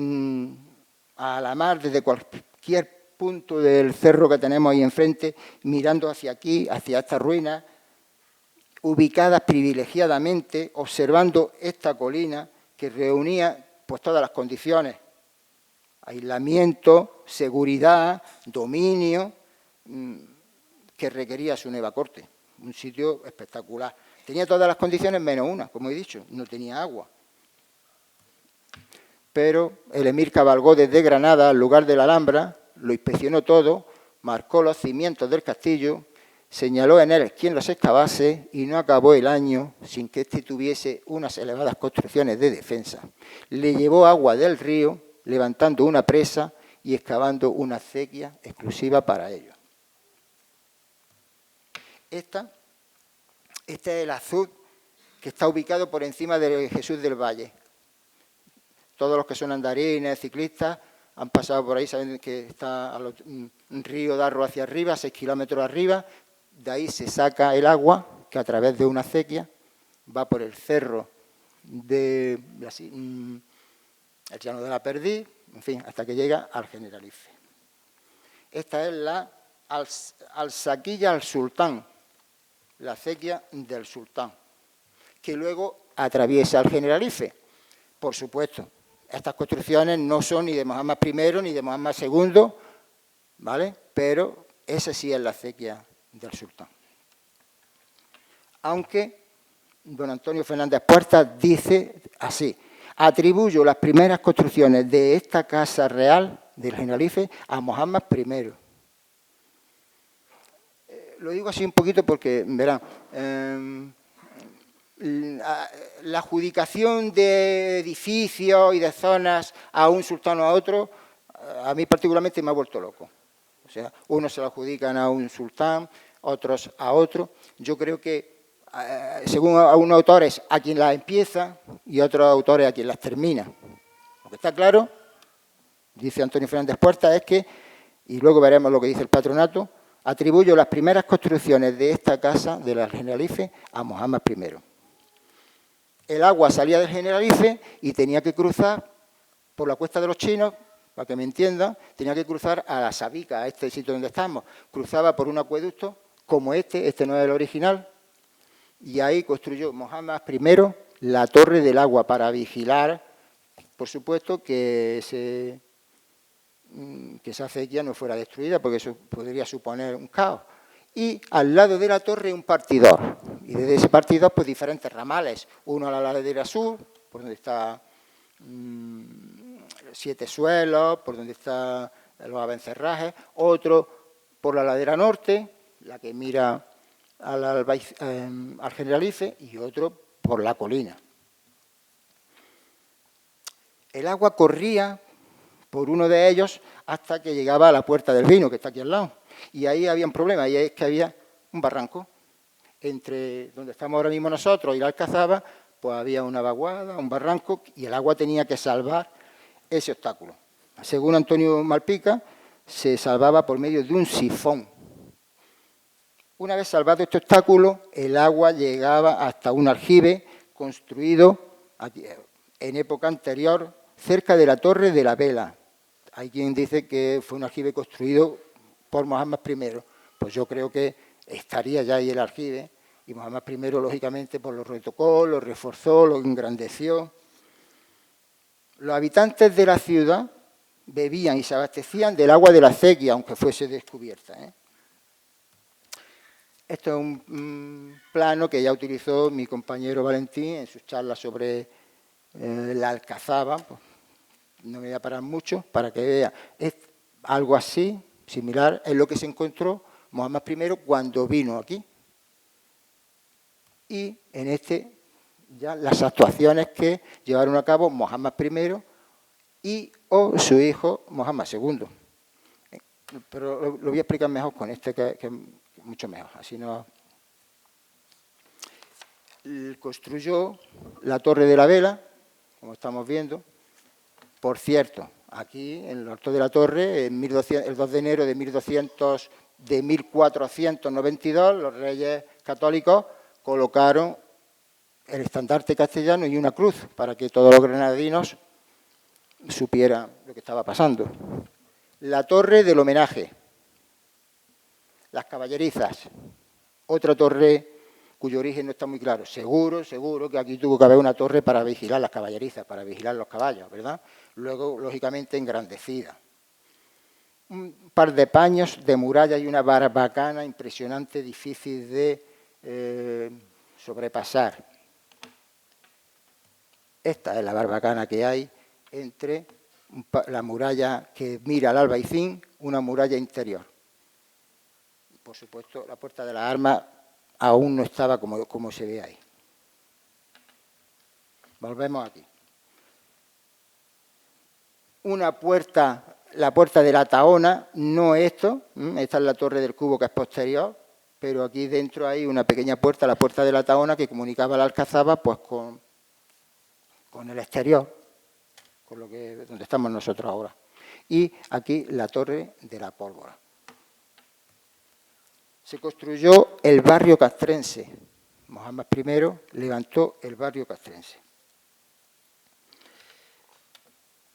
a Alamar desde cualquier punto del cerro que tenemos ahí enfrente, mirando hacia aquí, hacia estas ruinas, ubicadas privilegiadamente, observando esta colina que reunía pues todas las condiciones: aislamiento, seguridad, dominio, que requería su nueva corte. Un sitio espectacular. Tenía todas las condiciones menos una, como he dicho, no tenía agua. Pero el emir cabalgó desde Granada al lugar de la Alhambra, lo inspeccionó todo, marcó los cimientos del castillo, señaló en él quién los excavase y no acabó el año sin que éste tuviese unas elevadas construcciones de defensa. Le llevó agua del río, levantando una presa y excavando una acequia exclusiva para ello. Este es el azud que está ubicado por encima de Jesús del Valle. Todos los que son andarines, ciclistas, han pasado por ahí, saben que está un río Darro hacia arriba, 6 kilómetros arriba. De ahí se saca el agua, que a través de una acequia va por el cerro el Llano de la Perdiz, en fin, hasta que llega al Generalife. Esta es la Alsaquilla al Sultán, la acequia del Sultán, que luego atraviesa el Generalife. Por supuesto, estas construcciones no son ni de Mohammed I ni de Mohammed II, ¿vale? Pero esa sí es la acequia del Sultán. Aunque don Antonio Fernández Puertas dice así: atribuyo las primeras construcciones de esta casa real del Generalife a Mohammed I. Lo digo así un poquito porque, verán, la adjudicación de edificios y de zonas a un sultán o a otro, a mí particularmente me ha vuelto loco. O sea, unos se lo adjudican a un sultán, otros a otro. Yo creo que, según unos autores, a quien las empieza y otros autores a quien las termina. Lo que está claro, dice Antonio Fernández Puertas, es que, y luego veremos lo que dice el patronato, atribuyo las primeras construcciones de esta casa, de la Generalife, a Mohammed I. El agua salía del Generalife y tenía que cruzar por la Cuesta de los Chinos, para que me entiendan, tenía que cruzar a La Sabica, a este sitio donde estamos. Cruzaba por un acueducto como este no es el original, y ahí construyó Mohammed I la Torre del Agua para vigilar, por supuesto, que esa acequia no fuera destruida, porque eso podría suponer un caos. Y al lado de la torre un partidor, y desde ese partidor pues diferentes ramales, uno a la ladera sur, por donde está Siete Suelos, por donde están los Abencerrajes, otro por la ladera norte, la que mira al Generalife, y otro por la colina. El agua corría por uno de ellos hasta que llegaba a la Puerta del Vino, que está aquí al lado. Y ahí había un problema, y es que había un barranco. Entre donde estamos ahora mismo nosotros y la Alcazaba, pues había una vaguada, un barranco, y el agua tenía que salvar ese obstáculo. Según Antonio Malpica, se salvaba por medio de un sifón. Una vez salvado este obstáculo, el agua llegaba hasta un aljibe construido aquí, en época anterior, cerca de la Torre de la Vela. Hay quien dice que fue un aljibe construido por Mohammed I. Pues yo creo que estaría ya ahí el aljibe, y Mohammed I, lógicamente, pues lo retocó, lo reforzó, lo engrandeció. Los habitantes de la ciudad bebían y se abastecían del agua de la acequia, aunque fuese descubierta. Esto es un plano que ya utilizó mi compañero Valentín en sus charlas sobre la Alcazaba. Pues, no me voy a parar mucho para que vea. Es algo así, similar, es lo que se encontró Mohammed I cuando vino aquí. Y en ya las actuaciones que llevaron a cabo Mohammed I o su hijo Mohammed II. Pero lo voy a explicar mejor con que es mucho mejor. Así no. Construyó la Torre de la Vela, como estamos viendo. Por cierto, aquí en el alto de la torre, el 2 de enero de 1492, los reyes católicos colocaron el estandarte castellano y una cruz para que todos los granadinos supieran lo que estaba pasando. La torre del homenaje, las caballerizas, otra torre cuyo origen no está muy claro. Seguro que aquí tuvo que haber una torre para vigilar las caballerizas, para vigilar los caballos, ¿verdad? Luego, lógicamente, engrandecida. Un par de paños de muralla y una barbacana impresionante, difícil de sobrepasar. Esta es la barbacana que hay entre la muralla que mira al Albaicín, una muralla interior. Por supuesto, la Puerta de las Armas aún no estaba como se ve ahí. Volvemos aquí. Una puerta, la Puerta de la Tahona, no esta es la Torre del Cubo que es posterior, pero aquí dentro hay una pequeña puerta, la Puerta de la Tahona, que comunicaba la Alcazaba pues con el exterior, con donde estamos nosotros ahora. Y aquí la Torre de la Pólvora. Se construyó el barrio castrense. Mohammed I levantó el barrio castrense.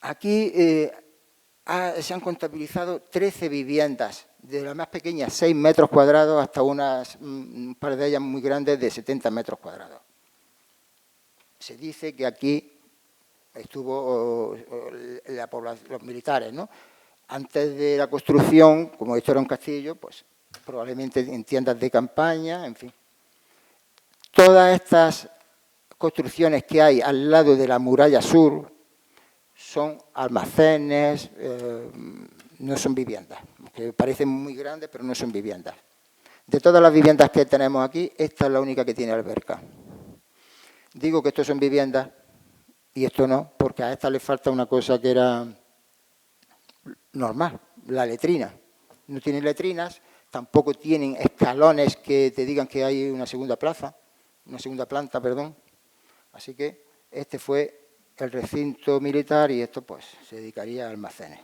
Aquí se han contabilizado 13 viviendas, de las más pequeñas 6 metros cuadrados hasta un par de ellas muy grandes de 70 metros cuadrados. Se dice que aquí estuvo los militares, ¿no? Antes de la construcción, como esto era un castillo, pues probablemente en tiendas de campaña, en fin. Todas estas construcciones que hay al lado de la muralla sur son almacenes, no son viviendas, que parecen muy grandes, pero no son viviendas. De todas las viviendas que tenemos aquí, esta es la única que tiene alberca. Digo que esto son viviendas y esto no, porque a esta le falta una cosa que era normal, la letrina. No tienen letrinas, tampoco tienen escalones que te digan que hay una segunda planta, perdón. Así que este fue el recinto militar y esto pues se dedicaría a almacenes.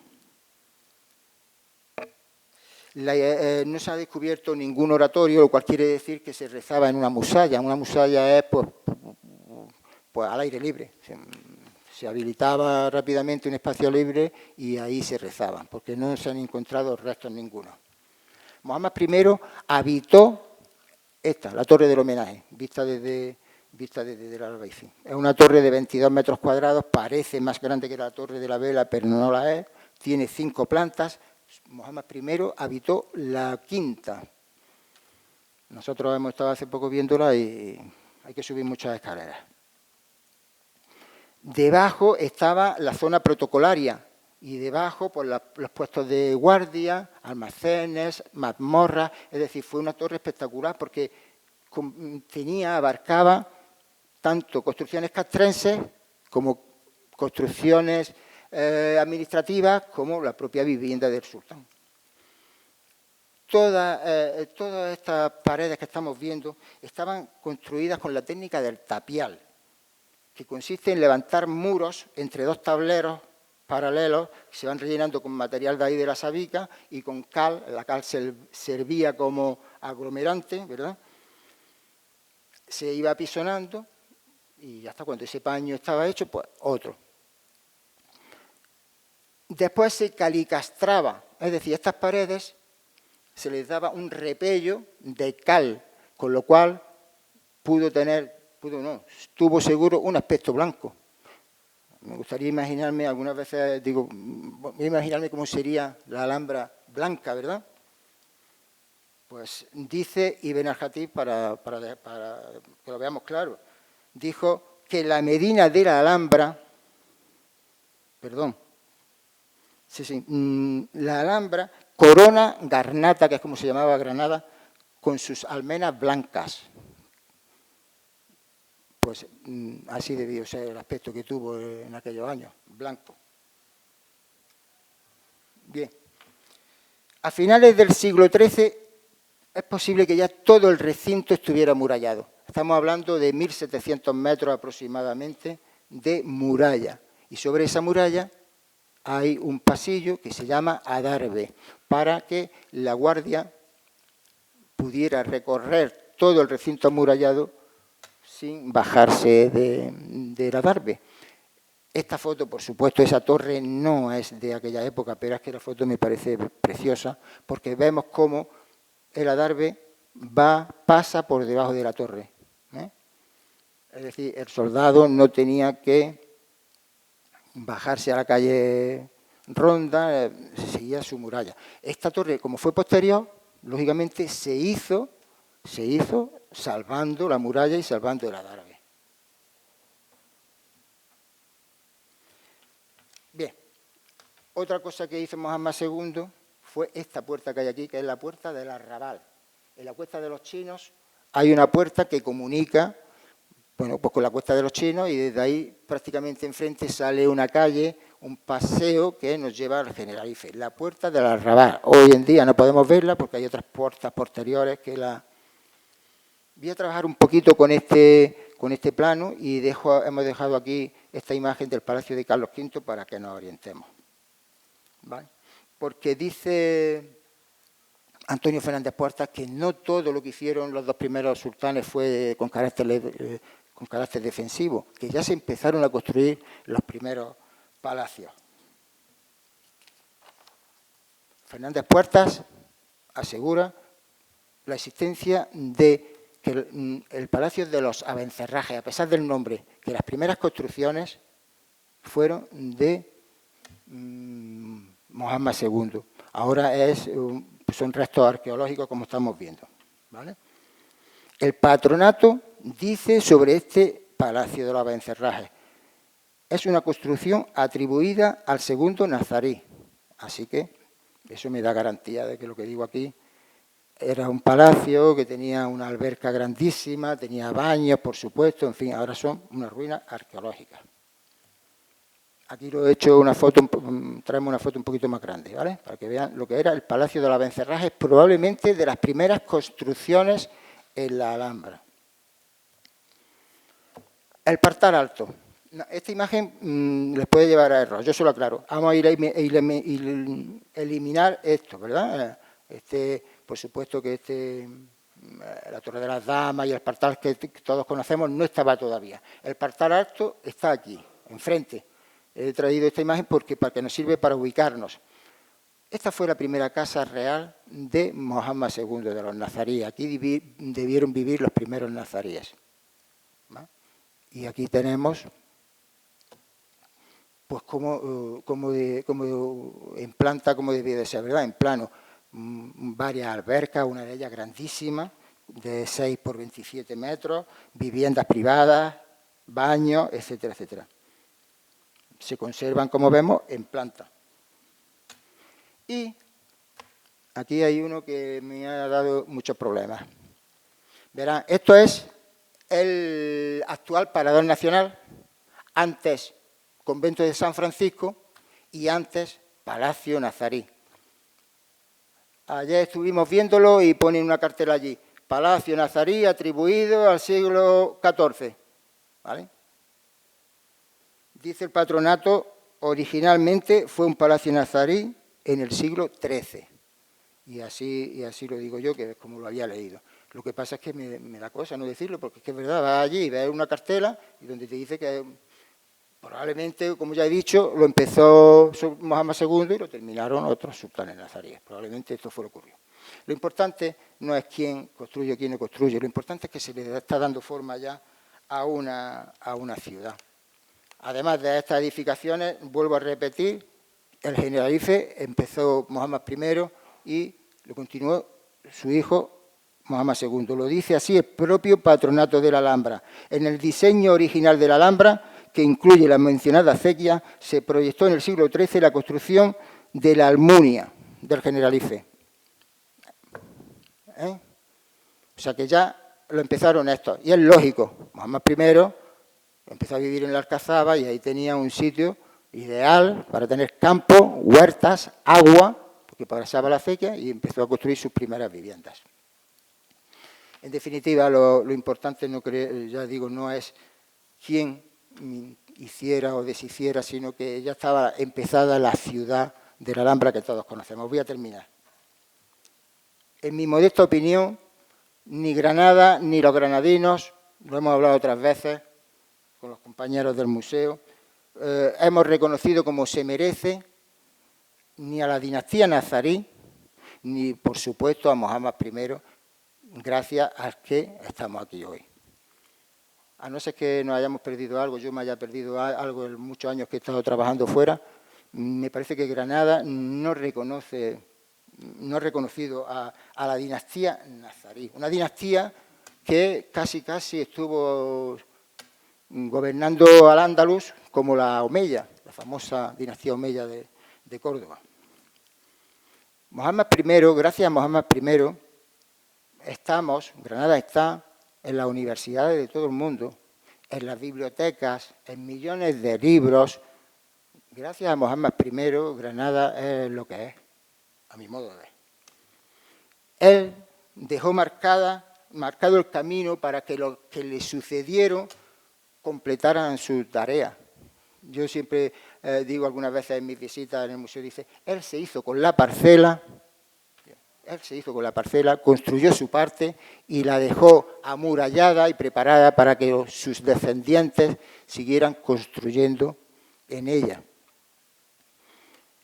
No se ha descubierto ningún oratorio, lo cual quiere decir que se rezaba en una musalla. Una musalla es pues al aire libre. Se habilitaba rápidamente un espacio libre y ahí se rezaba, porque no se han encontrado restos ninguno. Mohamed I habitó esta, la torre del homenaje, vista desde el Albaicín. Es una torre de 22 metros cuadrados, parece más grande que la torre de la Vela, pero no la es. Tiene 5 plantas. Mohamed I habitó la quinta. Nosotros hemos estado hace poco viéndola y hay que subir muchas escaleras. Debajo estaba la zona protocolaria y debajo pues, los puestos de guardia, almacenes, mazmorras. Es decir, fue una torre espectacular porque abarcaba tanto construcciones castrenses como construcciones administrativas como la propia vivienda del sultán. Todas estas paredes que estamos viendo estaban construidas con la técnica del tapial, que consiste en levantar muros entre dos tableros paralelos que se van rellenando con material de ahí de la sabica y con cal. La cal servía como aglomerante, ¿verdad? Se iba apisonando y hasta cuando ese paño estaba hecho, pues otro. Después se calicastraba, es decir, estas paredes se les daba un de cal, con lo cual tuvo seguro un aspecto blanco. Me gustaría imaginarme, algunas veces digo, voy a imaginarme cómo sería la Alhambra blanca, ¿verdad? Pues dice Ibn al-Jatib, para que lo veamos claro, dijo que la Medina de la Alhambra, la Alhambra corona Garnata, que es como se llamaba Granada, con sus almenas blancas. Pues así debió ser el aspecto que tuvo en aquellos años, blanco. Bien. A finales del siglo XIII es posible que ya todo el recinto estuviera amurallado. Estamos hablando de 1.700 metros aproximadamente de muralla. Y sobre esa muralla hay un pasillo que se llama adarve, para que la guardia pudiera recorrer todo el recinto amurallado sin bajarse del adarve. Esta foto, por supuesto, esa torre no es de aquella época, pero es que la foto me parece preciosa, porque vemos cómo el adarve pasa por debajo de la torre. Es decir, el soldado no tenía que bajarse a la calle Ronda, seguía su muralla. Esta torre, como fue posterior, lógicamente se hizo salvando la muralla y salvando el adarve. Bien, otra cosa que hizo Mohamed II fue esta puerta que hay aquí, que es la puerta del Arrabal. En la Cuesta de los Chinos hay una puerta que comunica pues con la Cuesta de los Chinos y desde ahí prácticamente enfrente sale una calle, un paseo que nos lleva al Generalife. La puerta del Arrabal. Hoy en día no podemos verla porque hay otras puertas posteriores que la... Voy a trabajar un poquito con este plano y hemos dejado aquí esta imagen del Palacio de Carlos V para que nos orientemos. ¿Vale? Porque dice Antonio Fernández Puertas que no todo lo que hicieron los dos primeros sultanes fue con carácter defensivo, que ya se empezaron a construir los primeros palacios. Fernández Puertas asegura la existencia de que el Palacio de los Abencerrajes, a pesar del nombre, que las primeras construcciones fueron de Mohamed II. Ahora son restos arqueológicos como estamos viendo. ¿Vale? El patronato dice sobre este Palacio de los Abencerrajes: es una construcción atribuida al segundo nazarí. Así que eso me da garantía de que lo que digo aquí era un palacio que tenía una alberca grandísima, tenía baños, por supuesto, en fin, ahora son unas ruinas arqueológicas. Aquí lo he hecho una foto, traemos una foto un poquito más grande, ¿vale? Para que vean lo que era el Palacio de los Abencerrajes, probablemente de las primeras construcciones en la Alhambra. El Partal Alto. Esta imagen les puede llevar a error, yo se lo aclaro. Vamos a ir a eliminar esto, ¿verdad? Por supuesto que la Torre de las Damas y el Partal que todos conocemos no estaba todavía. El Partal Alto está aquí, enfrente. He traído esta imagen para que nos sirve para ubicarnos. Esta fue la primera casa real de Mohammed II, de los nazaríes. Aquí debieron vivir los primeros nazaríes. ¿Va? Y aquí tenemos, pues como en planta, como debía de ser, ¿verdad? En plano, varias albercas, una de ellas grandísima, de 6 por 27 metros, viviendas privadas, baños, etcétera, etcétera. Se conservan, como vemos, en planta. Y aquí hay uno que me ha dado muchos problemas. Verán, esto es el actual Parador Nacional, antes Convento de San Francisco y antes Palacio Nazarí. Ayer estuvimos viéndolo y ponen una cartela allí, Palacio Nazarí atribuido al siglo XIV. ¿Vale? Dice el patronato, originalmente fue un palacio nazarí en el siglo XIII. Y así lo digo yo, que es como lo había leído. Lo que pasa es que me da cosa no decirlo, porque es que es verdad, vas allí y ves una cartela y donde te dice que probablemente, como ya he dicho, lo empezó Mohammed II y lo terminaron otros sultanes nazaríes. Probablemente esto fue lo que ocurrió. Lo importante no es quién construye o quién no construye, lo importante es que se le está dando forma ya a una ciudad. Además de estas edificaciones, vuelvo a repetir, el Generalife empezó Mohammed I y lo continuó su hijo Mohammed II. Lo dice así el propio patronato de la Alhambra. En el diseño original de la Alhambra, que incluye la mencionada acequia, se proyectó en el siglo XIII la construcción de la Almunia del Generalife. O sea que ya lo empezaron estos. Y es lógico, Mohammed I empezó a vivir en la Alcazaba y ahí tenía un sitio ideal para tener campo, huertas, agua, porque pasaba la acequia y empezó a construir sus primeras viviendas. En definitiva, lo importante, ya digo, no es quién hiciera o deshiciera, sino que ya estaba empezada la ciudad de la Alhambra que todos conocemos. Voy a terminar. En mi modesta opinión, ni Granada ni los granadinos, lo hemos hablado otras veces con los compañeros del museo, hemos reconocido como se merece ni a la dinastía nazarí, ni por supuesto a Mohammed I, gracias al que estamos aquí hoy. A no ser que nos hayamos perdido algo, yo me haya perdido algo en muchos años que he estado trabajando fuera, me parece que Granada no ha reconocido a la dinastía nazarí. Una dinastía que casi estuvo gobernando al Andalus como la Omeya, la famosa dinastía Omeya de Córdoba. Mohammed I, gracias a Mohammed I, Granada está en las universidades de todo el mundo, en las bibliotecas, en millones de libros. Gracias a Mohammed I, Granada es lo que es, a mi modo de ver. Él dejó marcado el camino para que los que le sucedieron completaran su tarea. Yo siempre digo algunas veces en mis visitas en el museo, dice, él se hizo con la parcela, construyó su parte y la dejó amurallada y preparada para que sus descendientes siguieran construyendo en ella.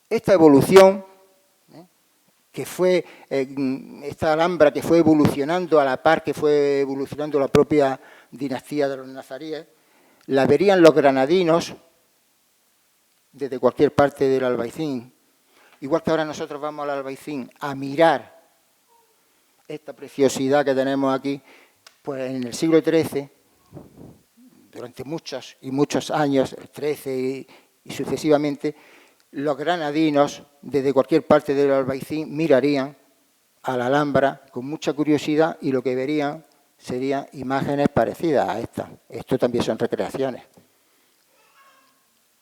Esta evolución, que fue esta Alhambra que fue evolucionando a la par que fue evolucionando la propia dinastía de los nazaríes, la verían los granadinos desde cualquier parte del Albaicín. Igual que ahora nosotros vamos al Albaicín a mirar esta preciosidad que tenemos aquí, pues en el siglo XIII, durante muchos y muchos años, el XIII y sucesivamente, los granadinos desde cualquier parte del Albaicín mirarían a la Alhambra con mucha curiosidad y lo que verían serían imágenes parecidas a estas. Esto también son recreaciones,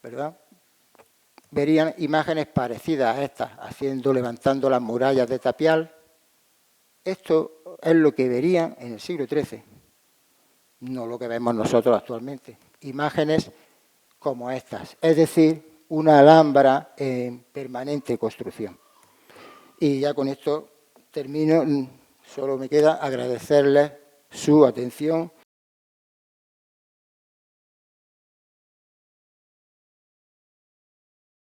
¿verdad? Verían imágenes parecidas a estas, levantando las murallas de tapial. Esto es lo que verían en el siglo XIII, no lo que vemos nosotros actualmente. Imágenes como estas, es decir, una Alhambra en permanente construcción. Y ya con esto termino, solo me queda agradecerles su atención